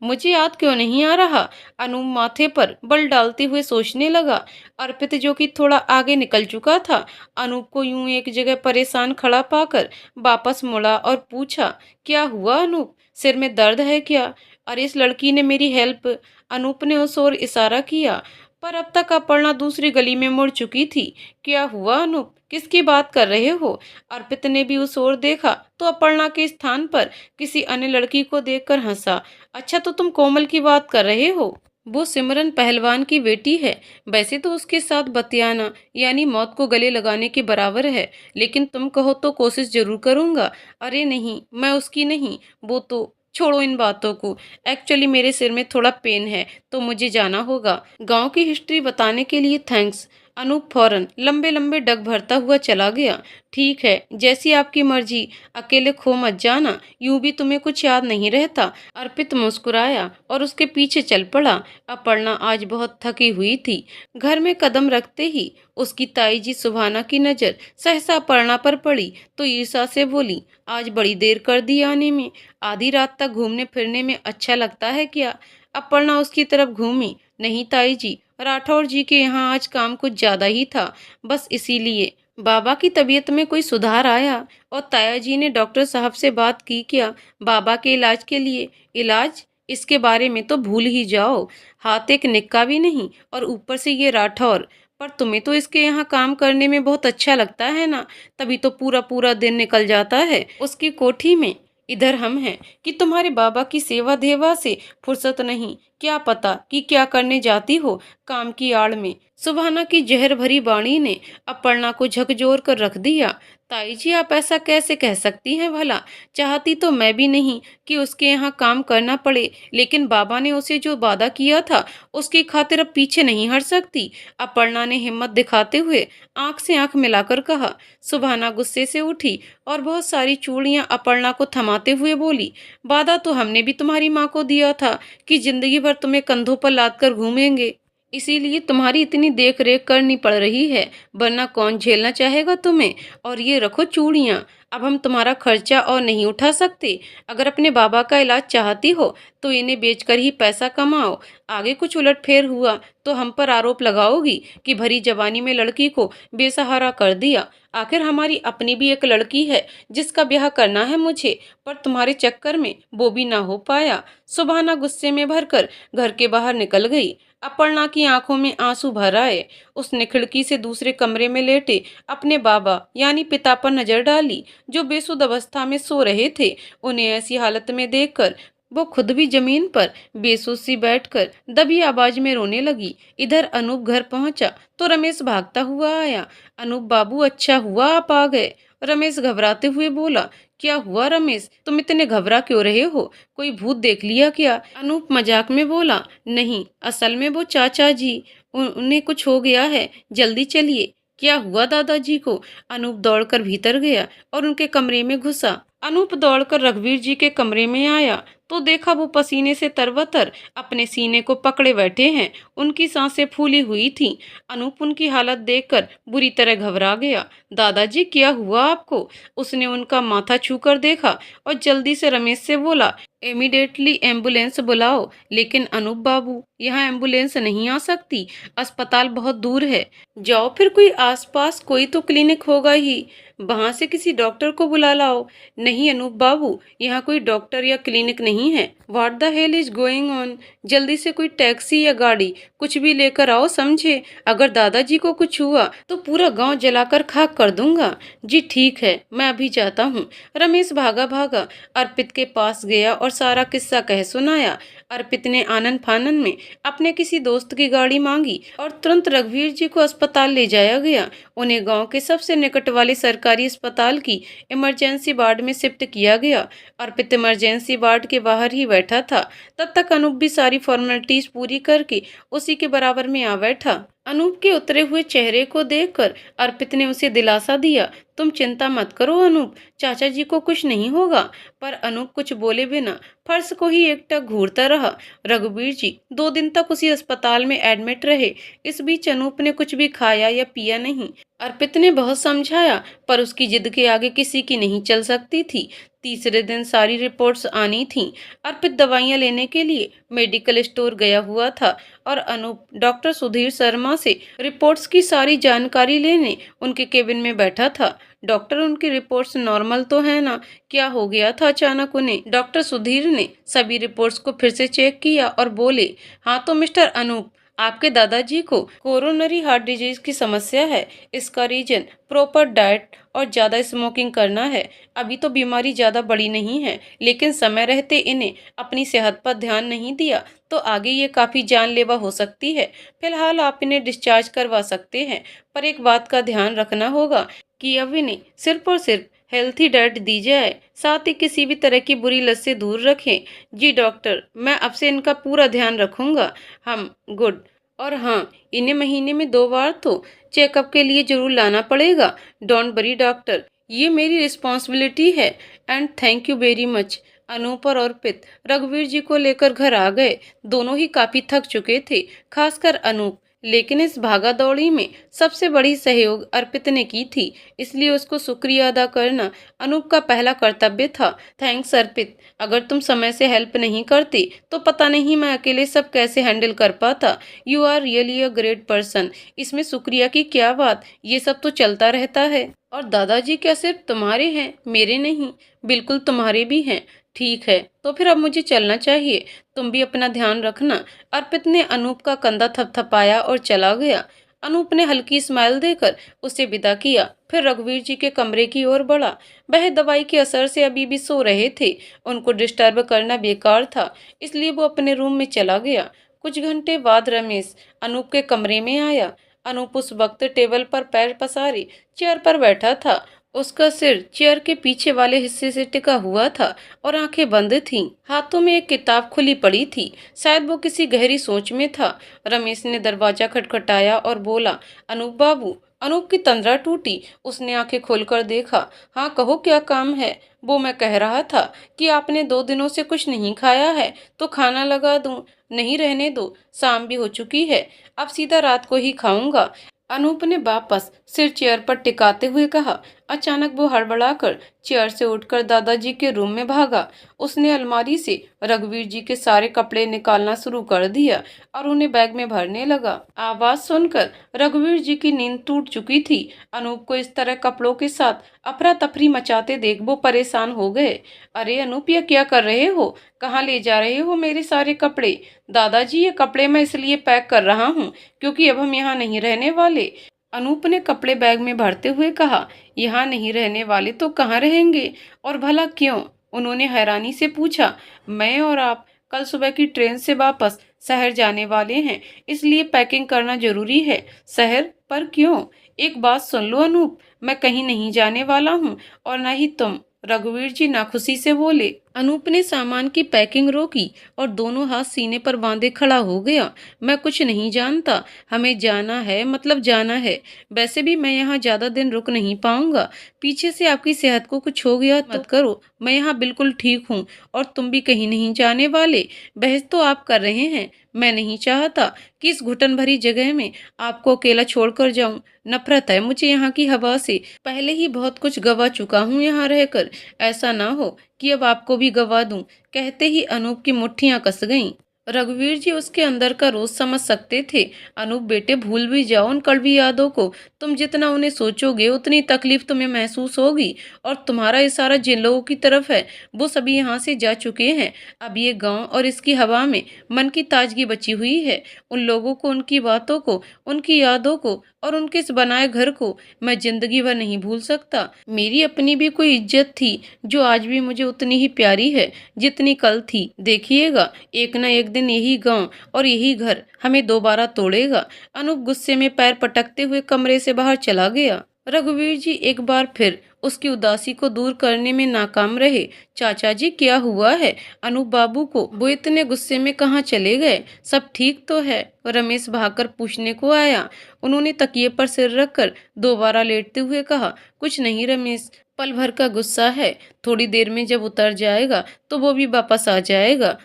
मुझे याद क्यों नहीं आ रहा? अनूप माथे पर बल डालते हुए सोचने लगा। अर्पित जो कि थोड़ा आगे निकल चुका था, अनूप को यूं एक जगह परेशान खड़ा पाकर वापस मुड़ा और पूछा, क्या हुआ अनूप, सिर में दर्द है क्या? अरे इस लड़की ने मेरी हेल्प। अनूप ने उस ओर इशारा किया, पर अब तक अपर्णा दूसरी गली में मुड़ चुकी थी। क्या हुआ अनूप, किसकी बात कर रहे हो? अर्पित ने भी उस ओर देखा तो अपर्णा के स्थान पर किसी अन्य लड़की को देखकर हंसा। अच्छा, तो तुम कोमल की बात कर रहे हो? वो सिमरन पहलवान की बेटी है। वैसे तो उसके साथ बतियाना यानी मौत को गले लगाने के बराबर है, लेकिन तुम कहो तो कोशिश जरूर करूंगा। अरे नहीं, मैं उसकी नहीं। वो तो छोड़ो इन बातों को। एक्चुअली मेरे सिर में थोड़ा पेन है, तो मुझे जाना होगा। गांव की हिस्ट्री बताने के लिए थैंक्स। अनूप फौरन लंबे लंबे डग भरता हुआ चला गया। ठीक है, जैसी आपकी मर्जी। अकेले खो मत जाना, यूं भी तुम्हें कुछ याद नहीं रहता। अर्पित मुस्कुराया और उसके पीछे चल पड़ा। अपर्णा आज बहुत थकी हुई थी। घर में कदम रखते ही उसकी ताई जी सुभाना की नजर सहसा अपर्णा पर पड़ी तो ईर्ष्या से बोली, आज बड़ी देर कर दी आने में। आधी रात तक घूमने फिरने में अच्छा लगता है क्या? अपर्णा उसकी तरफ घूमी। नहीं ताई जी, राठौर जी के यहाँ आज काम कुछ ज्यादा ही था, बस इसीलिए। बाबा की तबीयत में कोई सुधार आया? और ताया जी ने डॉक्टर साहब से बात की क्या बाबा के इलाज के लिए? इलाज? इसके बारे में तो भूल ही जाओ। हाथ एक निक्का भी नहीं, और ऊपर से ये राठौर। पर तुम्हें तो इसके यहाँ काम करने में बहुत अच्छा लगता है ना, तभी तो पूरा पूरा दिन निकल जाता है उसकी कोठी में। इधर हम हैं कि तुम्हारे बाबा की सेवा देवा से फुर्सत नहीं। क्या पता कि क्या करने जाती हो काम की आड़ में। सुभाना की जहर भरी वाणी ने अपर्णा को झकझोर कर रख दिया। ताई जी, आप ऐसा कैसे कह सकती हैं भला? चाहती तो मैं भी नहीं कि उसके यहाँ काम करना पड़े, लेकिन बाबा ने उसे जो वादा किया था उसकी खातिर अब पीछे नहीं हट सकती। अपर्णा ने हिम्मत दिखाते हुए आंख से आंख मिलाकर कहा। सुभाना गुस्से से उठी और बहुत सारी चूड़ियां अपर्णा को थमाते हुए बोली, वादा तो हमने भी तुम्हारी माँ को दिया था कि जिंदगी भर तुम्हें कंधों पर लाद कर घूमेंगे। इसीलिए तुम्हारी इतनी देख रेख करनी पड़ रही है, वरना कौन झेलना चाहेगा तुम्हें। और ये रखो चूड़ियां, अब हम तुम्हारा खर्चा और नहीं उठा सकते। अगर अपने बाबा का इलाज चाहती हो तो इन्हें बेचकर ही पैसा कमाओ। आगे कुछ उलटफेर हुआ तो हम पर आरोप लगाओगी कि भरी जवानी में लड़की को बेसहारा कर दिया। आखिर हमारी अपनी भी एक लड़की है जिसका ब्याह करना है मुझे, पर तुम्हारे चक्कर में वो भी ना हो पाया। सुभाना गुस्से में भरकर घर के बाहर निकल गई। अपर्णा की आंखों में आंसू भर आए। उसने खिड़की से दूसरे कमरे में लेटे अपने बाबा यानी पिता पर नजर डाली, जो बेसुध अवस्था में सो रहे थे। उन्हें ऐसी हालत में देखकर वो खुद भी जमीन पर बेसुध सी बैठकर दबी आवाज में रोने लगी। इधर अनूप घर पहुंचा तो रमेश भागता हुआ आया। अनूप बाबू, अच्छा हुआ आप आ गए। रमेश घबराते हुए बोला। क्या हुआ रमेश, तुम इतने घबरा क्यों रहे हो? कोई भूत देख लिया क्या? अनूप मजाक में बोला। नहीं, असल में वो चाचा जी, उन्हें कुछ हो गया है, जल्दी चलिए। क्या हुआ दादाजी को? अनूप दौड़कर भीतर गया और उनके कमरे में घुसा। अनूप दौड़कर रघुवीर जी के कमरे में आया तो देखा वो पसीने से तरबतर अपने सीने को पकड़े बैठे हैं। उनकी सांसें फूली हुई थीं। अनूप उनकी हालत देखकर बुरी तरह घबरा गया। दादाजी, क्या हुआ आपको? उसने उनका माथा छूकर देखा और जल्दी से रमेश से बोला। इमीडिएटली एम्बुलेंस बुलाओ। लेकिन अनूप बाबू, यहाँ एम्बुलेंस नहीं आ सकती, अस्पताल बहुत दूर है। जाओ फिर, कोई आसपास कोई तो क्लिनिक होगा ही, वहां से किसी डॉक्टर को बुला लाओ। नहीं अनूप बाबू, यहाँ कोई डॉक्टर या क्लिनिक नहीं है। What the hell is going on? जल्दी से कोई टैक्सी या गाड़ी कुछ भी लेकर आओ, समझे? अगर दादाजी को कुछ हुआ तो पूरा गांव जलाकर खाक कर दूंगा। जी ठीक है, मैं अभी जाता हूँ। रमेश भागा भागा अर्पित के पास गया और सारा किस्सा कह सुनाया। अर्पित ने आनन फानन में अपने किसी दोस्त की गाड़ी मांगी और तुरंत रघुवीर जी को अस्पताल ले जाया गया। उन्हें गांव के सबसे निकट वाले सरकारी अस्पताल की इमरजेंसी वार्ड में शिफ्ट किया गया। अर्पित इमरजेंसी वार्ड के बाहर ही बैठा था। तब तक अनूप भी सारी फॉर्मेलिटीज पूरी करके उसी के बराबर में आ बैठा। अनूप के उतरे हुए चेहरे को देखकर अर्पित ने उसे दिलासा दिया, तुम चिंता मत करो अनूप, चाचा जी को कुछ नहीं होगा। पर अनूप कुछ बोले बिना फर्श को ही एकटक घूरता रहा। रघुवीर जी 2 दिन तक उसी अस्पताल में एडमिट रहे। इस बीच अनूप ने कुछ भी खाया या पिया नहीं। अर्पित ने बहुत समझाया पर उसकी जिद के आगे किसी की नहीं चल सकती थी। तीसरे दिन सारी रिपोर्ट्स आनी थीं। अर्पित दवाइयां लेने के लिए मेडिकल स्टोर गया हुआ था और अनूप डॉक्टर सुधीर शर्मा से रिपोर्ट्स की सारी जानकारी लेने उनके केबिन में बैठा था। डॉक्टर, उनकी रिपोर्ट्स नॉर्मल तो है ना? क्या हो गया था अचानक उन्हें? डॉक्टर सुधीर ने सभी रिपोर्ट्स को फिर से चेक किया और बोले, हाँ तो मिस्टर अनूप, आपके दादाजी को कोरोनरी हार्ट डिजीज की समस्या है। इसका रीजन प्रॉपर डाइट और ज़्यादा स्मोकिंग करना है। अभी तो बीमारी ज़्यादा बड़ी नहीं है, लेकिन समय रहते इन्हें अपनी सेहत पर ध्यान नहीं दिया तो आगे ये काफ़ी जानलेवा हो सकती है। फिलहाल आप इन्हें डिस्चार्ज करवा सकते हैं, पर एक बात का ध्यान रखना होगा कि अब इन्हें सिर्फ और सिर्फ हेल्थी डाइट दी जाए, साथ ही किसी भी तरह की बुरी लत से दूर रखें। जी डॉक्टर, मैं अब से इनका पूरा ध्यान रखूंगा। हम गुड। और हाँ, इन्हें महीने में 2 बार तो चेकअप के लिए जरूर लाना पड़ेगा। डोंट वरी डॉक्टर, ये मेरी रिस्पॉन्सिबिलिटी है। And thank you very much. Anoop और अर्पित रघुवीर जी को लेकर घर आ गए। दोनों ही काफी थक चुके थे, खासकर अनूप। लेकिन इस भागा दौड़ी में सबसे बड़ी सहयोग अर्पित ने की थी, इसलिए उसको शुक्रिया अदा करना अनूप का पहला कर्तव्य था। थैंक्स अर्पित, अगर तुम समय से हेल्प नहीं करती तो पता नहीं मैं अकेले सब कैसे हैंडल कर पाता। You are really a great person. इसमें शुक्रिया की क्या बात, ये सब तो चलता रहता है। और दादाजी क्या सिर्फ तुम्हारे हैं, मेरे नहीं? बिल्कुल तुम्हारे भी हैं। ठीक है, तो फिर अब मुझे चलना चाहिए। तुम भी अपना ध्यान रखना। अर्पित ने अनूप का कंधा थपथपाया और चला गया। अनूप ने हल्की स्माइल देकर उसे विदा किया, फिर रघुवीर जी के कमरे की ओर बढ़ा। वह दवाई के असर से अभी भी सो रहे थे। उनको डिस्टर्ब करना बेकार था, इसलिए वो अपने रूम में चला गया। कुछ घंटे बाद रमेश अनूप के कमरे में आया। अनूप उस वक्त टेबल पर पैर पसारे चेयर पर बैठा था। उसका सिर चेयर के पीछे वाले हिस्से से टिका हुआ था और आंखें बंद थीं। हाथों में एक किताब खुली पड़ी थी। शायद वो किसी गहरी सोच में था। रमेश ने दरवाजा खटखटाया और बोला, अनूप बाबू। अनूप की तंद्रा टूटी। उसने आंखें खोलकर देखा। हाँ कहो, क्या काम है? वो मैं कह रहा था कि आपने 2 दिनों से कुछ नहीं खाया है तो खाना लगा दूं? नहीं, रहने दो, शाम भी हो चुकी है, अब सीधा रात को ही खाऊंगा। अनूप ने वापस सिर चेयर पर टिकाते हुए कहा। अचानक वो हड़बड़ाकर चेयर से उठकर दादाजी के रूम में भागा। उसने अलमारी से रघुवीर जी के सारे कपड़े निकालना शुरू कर दिया और उन्हें बैग में भरने लगा। आवाज सुनकर रघुवीर जी की नींद टूट चुकी थी। अनूप को इस तरह कपड़ों के साथ अफरा तफरी मचाते देख वो परेशान हो गए। अरे अनूप, ये क्या कर रहे हो? कहाँ ले जा रहे हो मेरे सारे कपड़े? दादाजी, ये कपड़े मैं इसलिए पैक कर रहा हूँ क्योंकि अब हम यहाँ नहीं रहने वाले। अनूप ने कपड़े बैग में भरते हुए कहा। यहाँ नहीं रहने वाले तो कहाँ रहेंगे, और भला क्यों? उन्होंने हैरानी से पूछा। मैं और आप कल सुबह की ट्रेन से वापस शहर जाने वाले हैं, इसलिए पैकिंग करना जरूरी है। शहर? पर क्यों? एक बात सुन लो अनूप, मैं कहीं नहीं जाने वाला हूँ और न ही तुम। रघुवीर जी नाखुशी से बोले। अनूप ने सामान की पैकिंग रोकी और दोनों हाथ सीने पर बांधे खड़ा हो गया। मैं कुछ नहीं जानता, हमें जाना है, मतलब जाना है। वैसे भी मैं यहाँ ज्यादा दिन रुक नहीं पाऊंगा। पीछे से आपकी सेहत को कुछ हो गया तो मत करो, मैं यहाँ बिल्कुल ठीक हूँ और तुम भी कहीं नहीं जाने वाले। बहस तो आप कर रहे हैं, मैं नहीं चाहता कि इस घुटन भरी जगह में आपको अकेला छोड़कर जाऊं। नफरत है मुझे यहाँ की हवा से, पहले ही बहुत कुछ गवा चुका हूँ यहाँ रहकर। ऐसा ना हो कि अब आपको भी गवा दूं। कहते ही अनूप की मुट्ठियां कस गईं। रघुवीर जी उसके अंदर का रोज समझ सकते थे। अनूप बेटे, भूल भी जाओ उन कड़वी यादों को। तुम जितना उन्हें सोचोगे उतनी तकलीफ तुम्हें महसूस होगी। और तुम्हारा इशारा जिन लोगों की तरफ है वो सभी यहाँ से जा चुके हैं। अब ये गांव और इसकी हवा में मन की ताजगी बची हुई है। उन लोगों को, उनकी बातों को, उनकी यादों को और उनके इस बनाए घर को मैं जिंदगी भर नहीं भूल सकता। मेरी अपनी भी कोई इज्जत थी जो आज भी मुझे उतनी ही प्यारी है जितनी कल थी। देखिएगा, एक न एक दिन यही गांव और यही घर हमें दोबारा तोड़ेगा। अनूप गुस्से में पैर पटकते हुए कमरे से बाहर चला गया। रघुवीर जी एक बार फिर उसकी उदासी को दूर करने में नाकाम रहे। चाचा जी, क्या हुआ है? अनूप बाबू को वो इतने गुस्से में कहाँ चले गए? सब ठीक तो है? रमेश भागकर पूछने को आया। उन्होंने तकिए पर सिर रखकर दोबारा लेटते हुए कहा, कुछ नहीं रमेश, पल भर का गुस्सा है। थोड़ी देर में जब उतर जाएगा तो वो भी वापस आ जाएगा।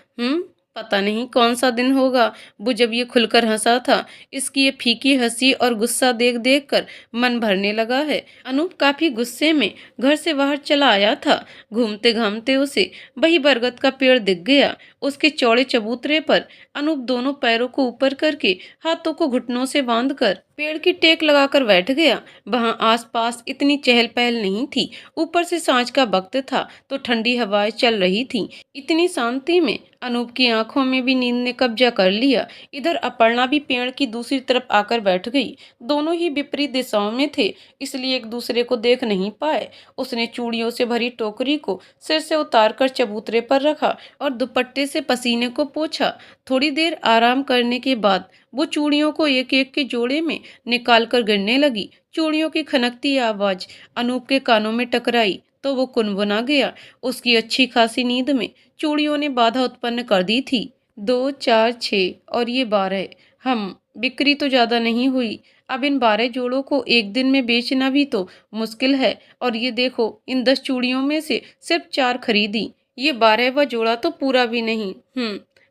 पता नहीं कौन सा दिन होगा वो जब ये खुलकर हंसा था। इसकी ये फीकी हंसी और गुस्सा देख देख कर मन भरने लगा है। अनूप काफी गुस्से में घर से बाहर चला आया था। घूमते घामते उसे वही बरगद का पेड़ दिख गया। उसके चौड़े चबूतरे पर अनूप दोनों पैरों को ऊपर करके हाथों को घुटनों से बांधकर पेड़ की टेक लगाकर बैठ गया। वहां आसपास इतनी चहल पहल नहीं थी। ऊपर से सांझ का वक्त था तो ठंडी हवाएं चल रही थीं। इतनी शांति में अनूप की आंखों में भी नींद ने कब्जा कर लिया। इधर अपर्णा भी पेड़ की दूसरी तरफ आकर बैठ गई। दोनों ही विपरीत दिशाओं में थे, इसलिए एक दूसरे को देख नहीं पाए। उसने चूड़ियों से भरी टोकरी को सिर से उतारकर चबूतरे पर रखा और दुपट्टे से पसीने को पोंछा। थोड़ी देर आराम करने के बाद वो चूड़ियों को एक एक के जोड़े में निकाल कर गिरने लगी। चूड़ियों की खनकती आवाज अनूप के कानों में टकराई तो वो कुनबुना गया। उसकी अच्छी खासी नींद में चूड़ियों ने बाधा उत्पन्न कर दी थी। 2, 4, 6 और ये 12। बिक्री तो ज्यादा नहीं हुई। अब इन 12 जोड़ों को एक दिन में बेचना भी तो मुश्किल है। और ये देखो, इन 10 चूड़ियों में से सिर्फ 4 खरीदी। ये 12वां जोड़ा तो पूरा भी नहीं।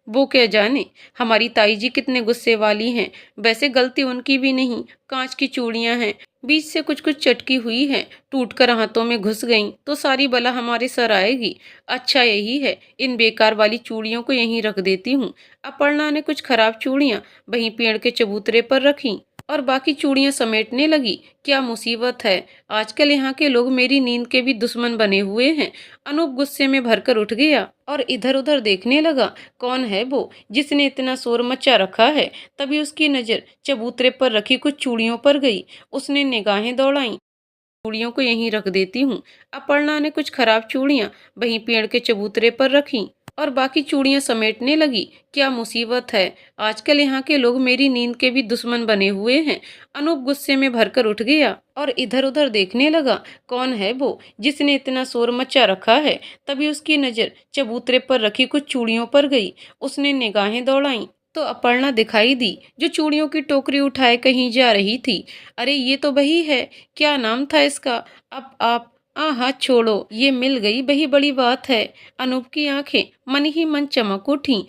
वो क्या जाने हमारी ताई जी कितने गुस्से वाली हैं। वैसे गलती उनकी भी नहीं, कांच की चूड़ियां हैं, बीच से कुछ कुछ चटकी हुई हैं, टूटकर हाथों में घुस गईं तो सारी बला हमारे सर आएगी। अच्छा यही है, इन बेकार वाली चूड़ियों को यहीं रख देती हूँ। अपर्णा ने कुछ खराब चूड़ियां वहीं पेड़ के चबूतरे पर रखी और बाकी चूड़ियां समेटने लगी। क्या मुसीबत है, आजकल यहाँ के लोग मेरी नींद के भी दुश्मन बने हुए हैं। अनूप गुस्से में भरकर उठ गया और इधर उधर देखने लगा। कौन है वो जिसने इतना शोर मचा रखा है? तभी उसकी नजर चबूतरे पर रखी कुछ चूड़ियों पर गई। उसने निगाहें दौड़ाई। चूड़ियों को यहीं रख देती हूँ। अपर्णा ने कुछ खराब चूड़ियां वहीं पेड़ के चबूतरे पर रखी और बाकी चूड़ियां समेटने लगी। क्या मुसीबत है, आजकल यहाँ के लोग मेरी नींद के भी दुश्मन बने हुए हैं। अनूप गुस्से में भरकर उठ गया और इधर उधर देखने लगा। कौन है वो जिसने इतना शोर मचा रखा है? तभी उसकी नजर चबूतरे पर रखी कुछ चूड़ियों पर गई। उसने निगाहें दौड़ाई तो अपर्णा दिखाई दी, जो चूड़ियों की टोकरी उठाए कहीं जा रही थी। अरे ये तो वही है। क्या नाम था इसका? अब आप हाथ छोड़ो, ये मिल गई, वही बड़ी बात है। अनूप की आंखें मन ही मन चमक उठी।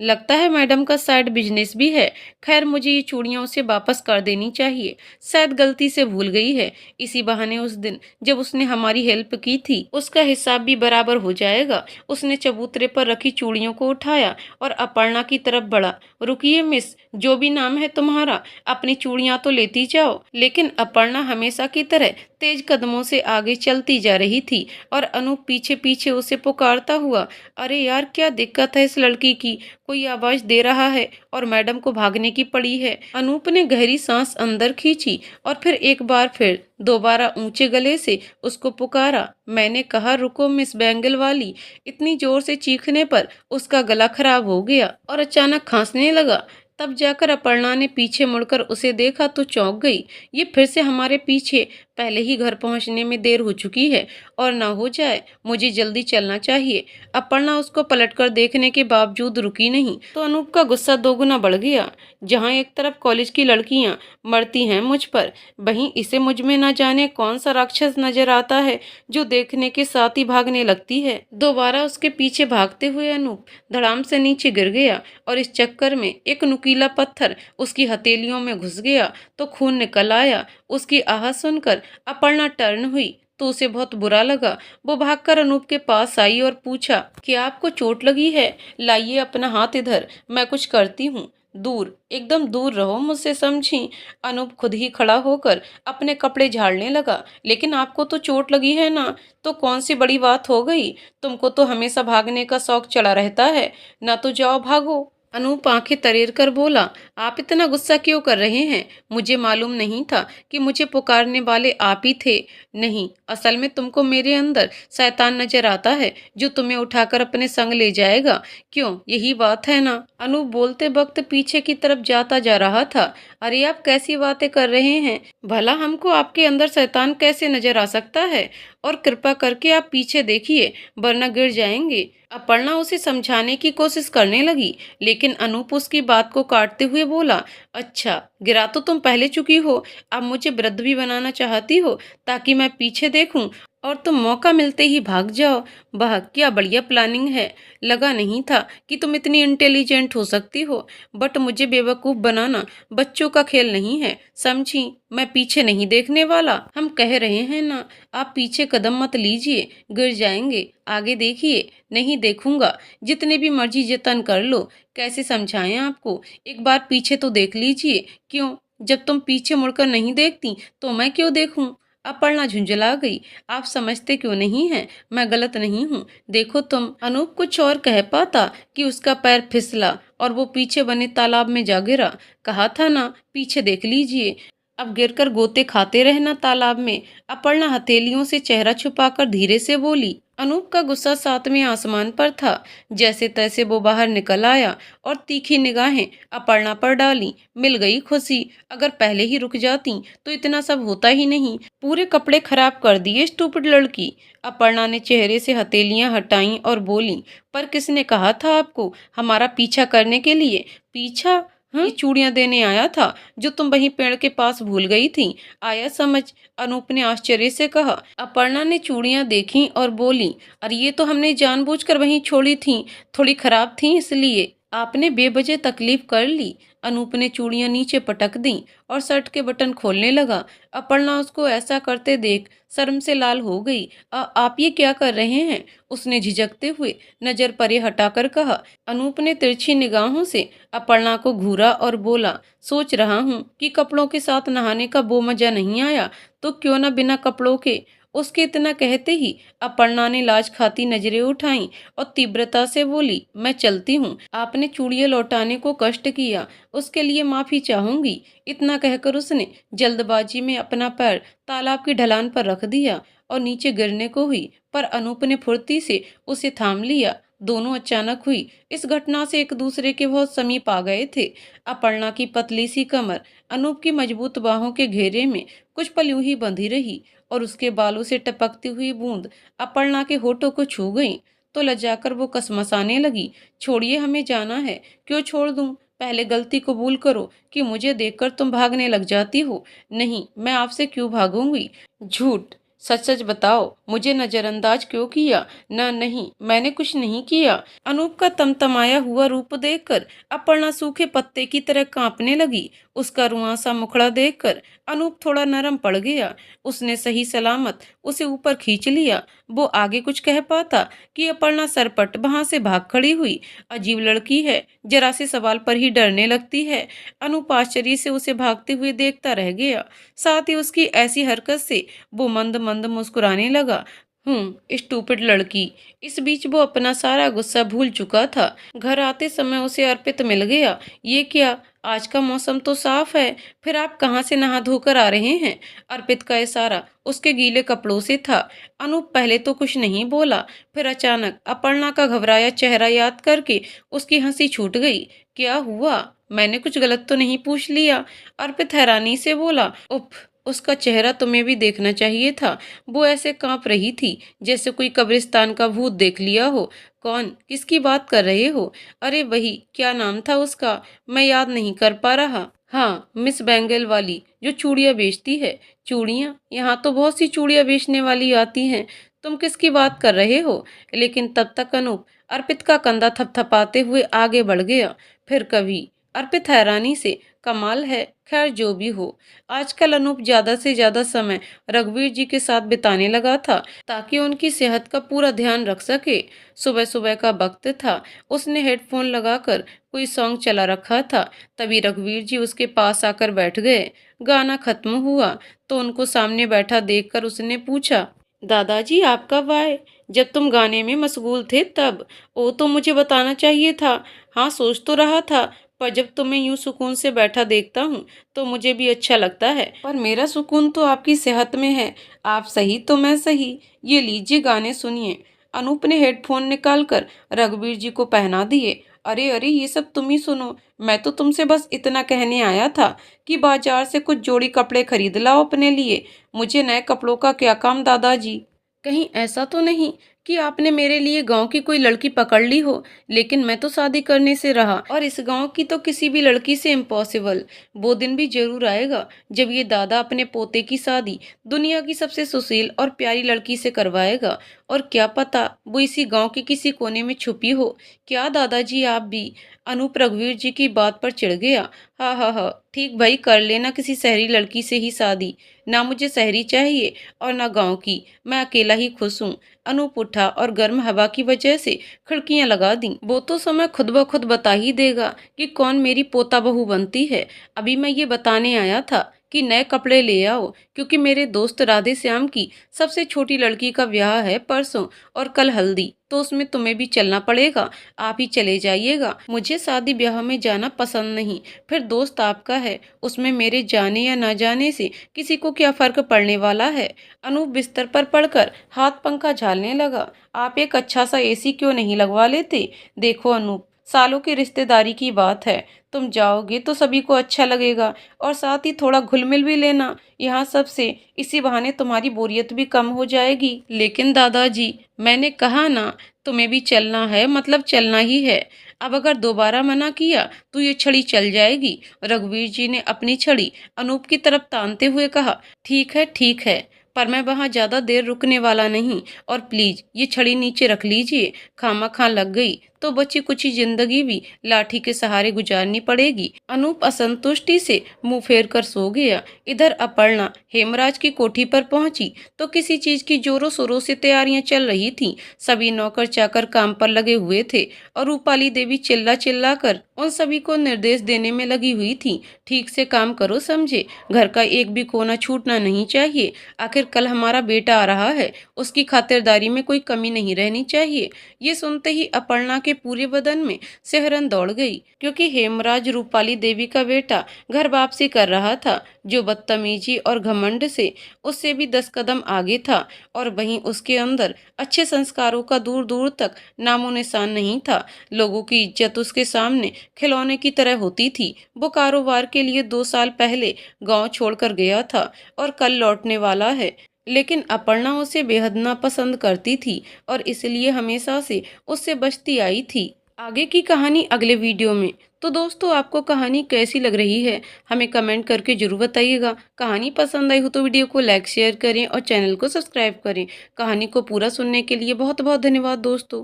लगता है मैडम का साइड बिजनेस भी है। खैर, मुझे ये चूड़ियां उसे वापस कर देनी चाहिए। शायद गलती से भूल गई है। इसी बहाने उस दिन जब उसने हमारी हेल्प की थी उसका हिसाब भी बराबर हो जाएगा। उसने चबूतरे पर रखी चूड़ियों को उठाया और अपर्णा की तरफ बढ़ा। रुकिए मिस, जो भी नाम है तुम्हारा, अपनी चूड़ियां तो लेती जाओ। लेकिन अपर्णा हमेशा की तरह तेज कदमों से आगे चलती जा रही थी और अनूप पीछे पीछे उसे पुकारता हुआ। अरे यार, क्या दिक्कत है इस लड़की की? कोई आवाज दे रहा है और मैडम को भागने की पड़ी है। अनूप ने गहरी सांस अंदर खींची और फिर एक बार फिर दोबारा ऊंचे गले से उसको पुकारा। मैंने कहा रुको मिस बैंगल वाली। इतनी जोर से चीखने पर उसका गला खराब हो गया और अचानक खांसने लगा। तब जाकर अपर्णा ने पीछे मुड़कर उसे देखा तो चौंक गई। ये फिर से हमारे पीछे। पहले ही घर पहुंचने में देर हो चुकी है और ना हो जाए, मुझे जल्दी चलना चाहिए। अपर्णा उसको पलटकर देखने के बावजूद रुकी नहीं तो अनूप का गुस्सा दोगुना बढ़ गया। जहां एक तरफ कॉलेज की लड़कियां मरती हैं मुझ पर, वहीं इसे मुझ में न जाने कौन सा राक्षस नजर आता है जो देखने के साथ ही भागने लगती है। दोबारा उसके पीछे भागते हुए अनूप धड़ाम से नीचे गिर गया और इस चक्कर में एक नुकीला पत्थर उसकी हथेलियों में घुस गया तो खून निकल आया। उसकी आह सुनकर अपर्णा टर्न हुई तो उसे बहुत बुरा लगा। वो भागकर अनूप के पास आई और पूछा, क्या आपको चोट लगी है? लाइए अपना हाथ इधर, मैं कुछ करती हूँ। दूर, एकदम दूर रहो मुझसे, समझी? अनूप खुद ही खड़ा होकर अपने कपड़े झाड़ने लगा। लेकिन आपको तो चोट लगी है ना, तो कौन सी बड़ी बात हो गई? तुमको तो हमेशा भागने का शौक चला रहता है, ना तो जाओ भागो। अनूप आंखें तरेर कर बोला, आप इतना गुस्सा क्यों कर रहे हैं? मुझे मालूम नहीं था कि मुझे पुकारने वाले आप ही थे। नहीं, असल में तुमको मेरे अंदर शैतान नजर आता है, जो तुम्हें उठाकर अपने संग ले जाएगा। क्यों, यही बात है ना? अनूप बोलते वक्त पीछे की तरफ जाता जा रहा था। अरे आप कैसी बातें कर रहे हैं? भला हमको आपके अंदर शैतान कैसे नजर आ सकता है? और कृपा करके आप पीछे देखिए, वरना गिर जाएंगे। अपर्णा उसे समझाने की कोशिश करने लगी, लेकिन अनूप उसकी बात को काटते हुए बोला, अच्छा, गिरा तो तुम पहले चुकी हो, अब मुझे वृद्ध भी बनाना चाहती हो ताकि मैं पीछे देखूं और तुम मौका मिलते ही भाग जाओ। वाह, क्या बढ़िया प्लानिंग है। लगा नहीं था कि तुम इतनी इंटेलिजेंट हो सकती हो, बट मुझे बेवकूफ बनाना बच्चों का खेल नहीं है, समझी? मैं पीछे नहीं देखने वाला। हम कह रहे हैं ना, आप पीछे कदम मत लीजिए, गिर जाएंगे। आगे देखिए। नहीं देखूंगा, जितने भी मर्जी जतन कर लो। कैसे समझाएं आपको? एक बार पीछे तो देख लीजिए। क्यों, जब तुम पीछे मुड़कर नहीं देखती तो मैं क्यों देखूं? अपर्णा झुंझला गई। आप समझते क्यों नहीं हैं? मैं गलत नहीं हूँ। देखो तुम। अनूप कुछ और कह पाता कि उसका पैर फिसला और वो पीछे बने तालाब में जा गिरा। कहा था ना, पीछे देख लीजिए। अब गिरकर गोते खाते रहना तालाब में। अपर्णा हथेलियों से चेहरा छुपाकर धीरे से बोली। अनूप का गुस्सा सातवें आसमान पर था। जैसे तैसे वो बाहर निकल आया और तीखी निगाहें अपर्णा पर डाली। मिल गई खुशी। अगर पहले ही रुक जाती तो इतना सब होता ही नहीं। पूरे कपड़े खराब कर दिए स्टूपिड लड़की। अपर्णा ने चेहरे से हथेलियां हटाईं और बोली, पर किसने कहा था आपको हमारा पीछा करने के लिए? पीछा? ये चूड़ियां देने आया था जो तुम वहीं पेड़ के पास भूल गई थी। आया समझ? अनूप ने आश्चर्य से कहा। अपर्णा ने चूड़ियां देखी और बोली, अरे ये तो हमने जानबूझकर वहीं छोड़ी थी, थोड़ी खराब थी इसलिए। आपने बेवजह तकलीफ कर ली। अनूप ने चूड़ियां नीचे पटक दी और शर्ट के बटन खोलने लगा। अपर्णा उसको ऐसा करते देख शर्म से लाल हो गई। आप ये क्या कर रहे हैं? उसने झिझकते हुए नजर परे हटाकर कहा। अनूप ने तिरछी निगाहों से अपर्णा को घूरा और बोला, सोच रहा हूँ कि कपड़ों के साथ नहाने का वो मजा नहीं आया, तो क्यों न बिना कपड़ों के। उसके इतना कहते ही अपर्णा ने लाज खाती नजरें उठाईं और तीव्रता से बोली, मैं चलती हूँ। आपने चूड़ियां लौटाने को कष्ट किया, उसके लिए माफी चाहूंगी। इतना कहकर उसने जल्दबाजी में अपना पैर तालाब की ढलान पर रख दिया और नीचे गिरने को हुई, पर अनूप ने फुर्ती से उसे थाम लिया। दोनों अचानक हुई इस घटना से एक दूसरे के बहुत समीप आ गए थे। अपर्णा की पतली सी कमर अनूप की मजबूत बाहों के घेरे में कुछ पल यूं ही बंधी रही और उसके बालों से टपकती हुई बूंद अपर्णा के होठों को छू गई तो लजाकर वो कसमसाने लगी। छोड़िए, हमें जाना है। क्यों छोड़ दूं? पहले गलती कबूल करो कि मुझे देखकर तुम भागने लग जाती हो। नहीं, मैं आपसे क्यों भागूंगी? झूठ। सच सच बताओ, मुझे नजरअंदाज क्यों किया? ना, नहीं, मैंने कुछ नहीं किया। अनूप का तमतमाया हुआ रूप देखकर अपर्णा सूखे पत्ते की तरह कांपने लगी। उसका रुआंसा मुखड़ा देखकर अनूप थोड़ा नरम पड़ गया। उसने सही सलामत उसे ऊपर खींच लिया। वो आगे कुछ कह पाता कि अपर्णा सरपट वहां से भाग खड़ी हुई। अजीब लड़की है, जरा से सवाल पर ही डरने लगती है। अनूप आश्चर्य से उसे भागते हुए देखता रह गया। साथ ही उसकी ऐसी हरकत से वो मंद मंद मुस्कुराने लगा। स्टूपिड लड़की। इस बीच वो अपना सारा गुस्सा भूल चुका था। घर आते समय उसे अर्पित मिल गया। ये क्या, आज का मौसम तो साफ है, फिर आप कहाँ से नहा धोकर आ रहे हैं? अर्पित का इशारा उसके गीले कपड़ों से था। अनूप पहले तो कुछ नहीं बोला, फिर अचानक अपर्णा का घबराया चेहरा याद करके उसकी हंसी छूट गई। क्या हुआ? मैंने कुछ गलत तो नहीं पूछ लिया? अर्पित हैरानी से बोला। उफ, उसका चेहरा तुम्हें भी देखना चाहिए था। वो ऐसे कांप रही थी जैसे कोई कब्रिस्तान का भूत देख लिया हो। कौन? किसकी बात कर रहे हो? अरे वही, क्या नाम था उसका? मैं याद नहीं कर पा रहा। हाँ, मिस बैंगल वाली, जो चूड़ियाँ बेचती है। चूड़ियाँ? यहाँ तो बहुत सी चूड़ियाँ बेचने वाली आती हैं। तुम किसकी बात कर रहे हो? लेकिन तब तक अनूप अर्पित का कंधा थपथपाते हुए आगे बढ़ गया। फिर कभी? अर्पित हैरानी से कमाल है। खैर जो भी हो, आजकल अनूप ज्यादा से ज्यादा समय रघुवीर जी के साथ बिताने लगा था ताकि उनकी सेहत का पूरा ध्यान रख सके। सुबह सुबह का वक्त था, उसने हेडफोन लगाकर कोई सॉन्ग चला रखा था। तभी रघुवीर जी उसके पास आकर बैठ गए। गाना खत्म हुआ तो उनको सामने बैठा देखकर उसने पूछा, दादाजी आप कब आए? जब तुम गाने में मशगूल थे तब। ओ तो मुझे बताना चाहिए था। हाँ सोच तो रहा था, पर जब तुम्हें यूं सुकून से बैठा देखता हूँ तो मुझे भी अच्छा लगता है। पर मेरा सुकून तो आपकी सेहत में है। आप सही तो मैं सही। ये लीजिए गाने सुनिए। अनूप ने हेडफोन निकालकर रघुवीर जी को पहना दिए। अरे अरे ये सब तुम ही सुनो, मैं तो तुमसे बस इतना कहने आया था कि बाजार से कुछ जोड़ी कपड़े खरीद लाओ अपने लिए। मुझे नए कपड़ों का क्या काम दादाजी? कहीं ऐसा तो नहीं कि आपने मेरे लिए गांव की कोई लड़की पकड़ ली हो? लेकिन मैं तो शादी करने से रहा, और इस गांव की तो किसी भी लड़की से इम्पॉसिबल। वो दिन भी जरूर आएगा जब ये दादा अपने पोते की शादी दुनिया की सबसे सुशील और प्यारी लड़की से करवाएगा। और क्या पता वो इसी गांव के किसी कोने में छुपी हो। क्या दादाजी आप भी? अनूप रघुवीर जी की बात पर चिढ़ गया। हाँ हाँ हाँ ठीक भाई, कर लेना किसी शहरी लड़की से ही शादी। ना मुझे शहरी चाहिए और ना गांव की, मैं अकेला ही खुश हूँ। अनूप उठा और गर्म हवा की वजह से खिड़कियां लगा दी। वो तो समय खुद ब खुद बता ही देगा कि कौन मेरी पोता बहू बनती है। अभी मैं ये बताने आया था कि नए कपड़े ले आओ, क्योंकि मेरे दोस्त राधे श्याम की सबसे छोटी लड़की का ब्याह है परसों, और कल हल्दी, तो उसमें तुम्हें भी चलना पड़ेगा। आप ही चले जाइएगा। मुझे शादी ब्याह में जाना पसंद नहीं। फिर दोस्त आपका है, उसमें मेरे जाने या ना जाने से किसी को क्या फर्क पड़ने वाला है? अनूप बिस्तर पर पड़कर हाथ पंखा झालने लगा। आप एक अच्छा सा एसी क्यों नहीं लगवा लेते? देखो अनूप, सालों की रिश्तेदारी की बात है। तुम जाओगे तो सभी को अच्छा लगेगा, और साथ ही थोड़ा घुल मिल भी लेना यहाँ सबसे। इसी बहाने तुम्हारी बोरियत भी कम हो जाएगी। लेकिन दादाजी, मैंने कहा ना, तुम्हें भी चलना है मतलब चलना ही है। अब अगर दोबारा मना किया तो ये छड़ी चल जाएगी। रघुवीर जी ने अपनी छड़ी अनूप की तरफ तानते हुए कहा, ठीक है, पर मैं वहां ज्यादा देर रुकने वाला नहीं। और प्लीज ये छड़ी नीचे रख लीजिए। खामा लग गई तो बची कुछ जिंदगी भी लाठी के सहारे गुजारनी पड़ेगी। अनूप असंतुष्टि से मुंह फेर कर सो गया। इधर अपर्णा हेमराज की कोठी पर पहुंची तो किसी चीज की जोरों शोरों से तैयारियां चल रही थीं। सभी नौकर चाकर काम पर लगे हुए थे और रूपाली देवी चिल्ला चिल्ला कर उन सभी को निर्देश देने में लगी हुई थी। ठीक से काम करो समझे, घर का एक भी कोना छूटना नहीं चाहिए। आखिर कल हमारा बेटा आ रहा है, उसकी खातिरदारी में कोई कमी नहीं रहनी चाहिए। ये सुनते ही अपर्णा के पूरे बदन में सिहरन दौड़ गई, क्योंकि हेमराज रूपाली देवी का बेटा घर वापसी कर रहा था, जो बदतमीजी और घमंड से उससे भी 10 कदम आगे था। और वहीं उसके अंदर अच्छे संस्कारों का दूर दूर तक नामो निशान नहीं था। लोगों की इज्जत उसके सामने खिलौने की तरह होती थी। वो कारोबार के लिए 2 साल पहले गांव छोड़कर गया था और कल लौटने वाला है। लेकिन अपर्णा उसे बेहद नापसंद करती थी और इसलिए हमेशा से उससे बचती आई थी। आगे की कहानी अगले वीडियो में। तो दोस्तों, आपको कहानी कैसी लग रही है हमें कमेंट करके जरूर बताइएगा। कहानी पसंद आई हो तो वीडियो को लाइक शेयर करें और चैनल को सब्सक्राइब करें। कहानी को पूरा सुनने के लिए बहुत बहुत धन्यवाद दोस्तों।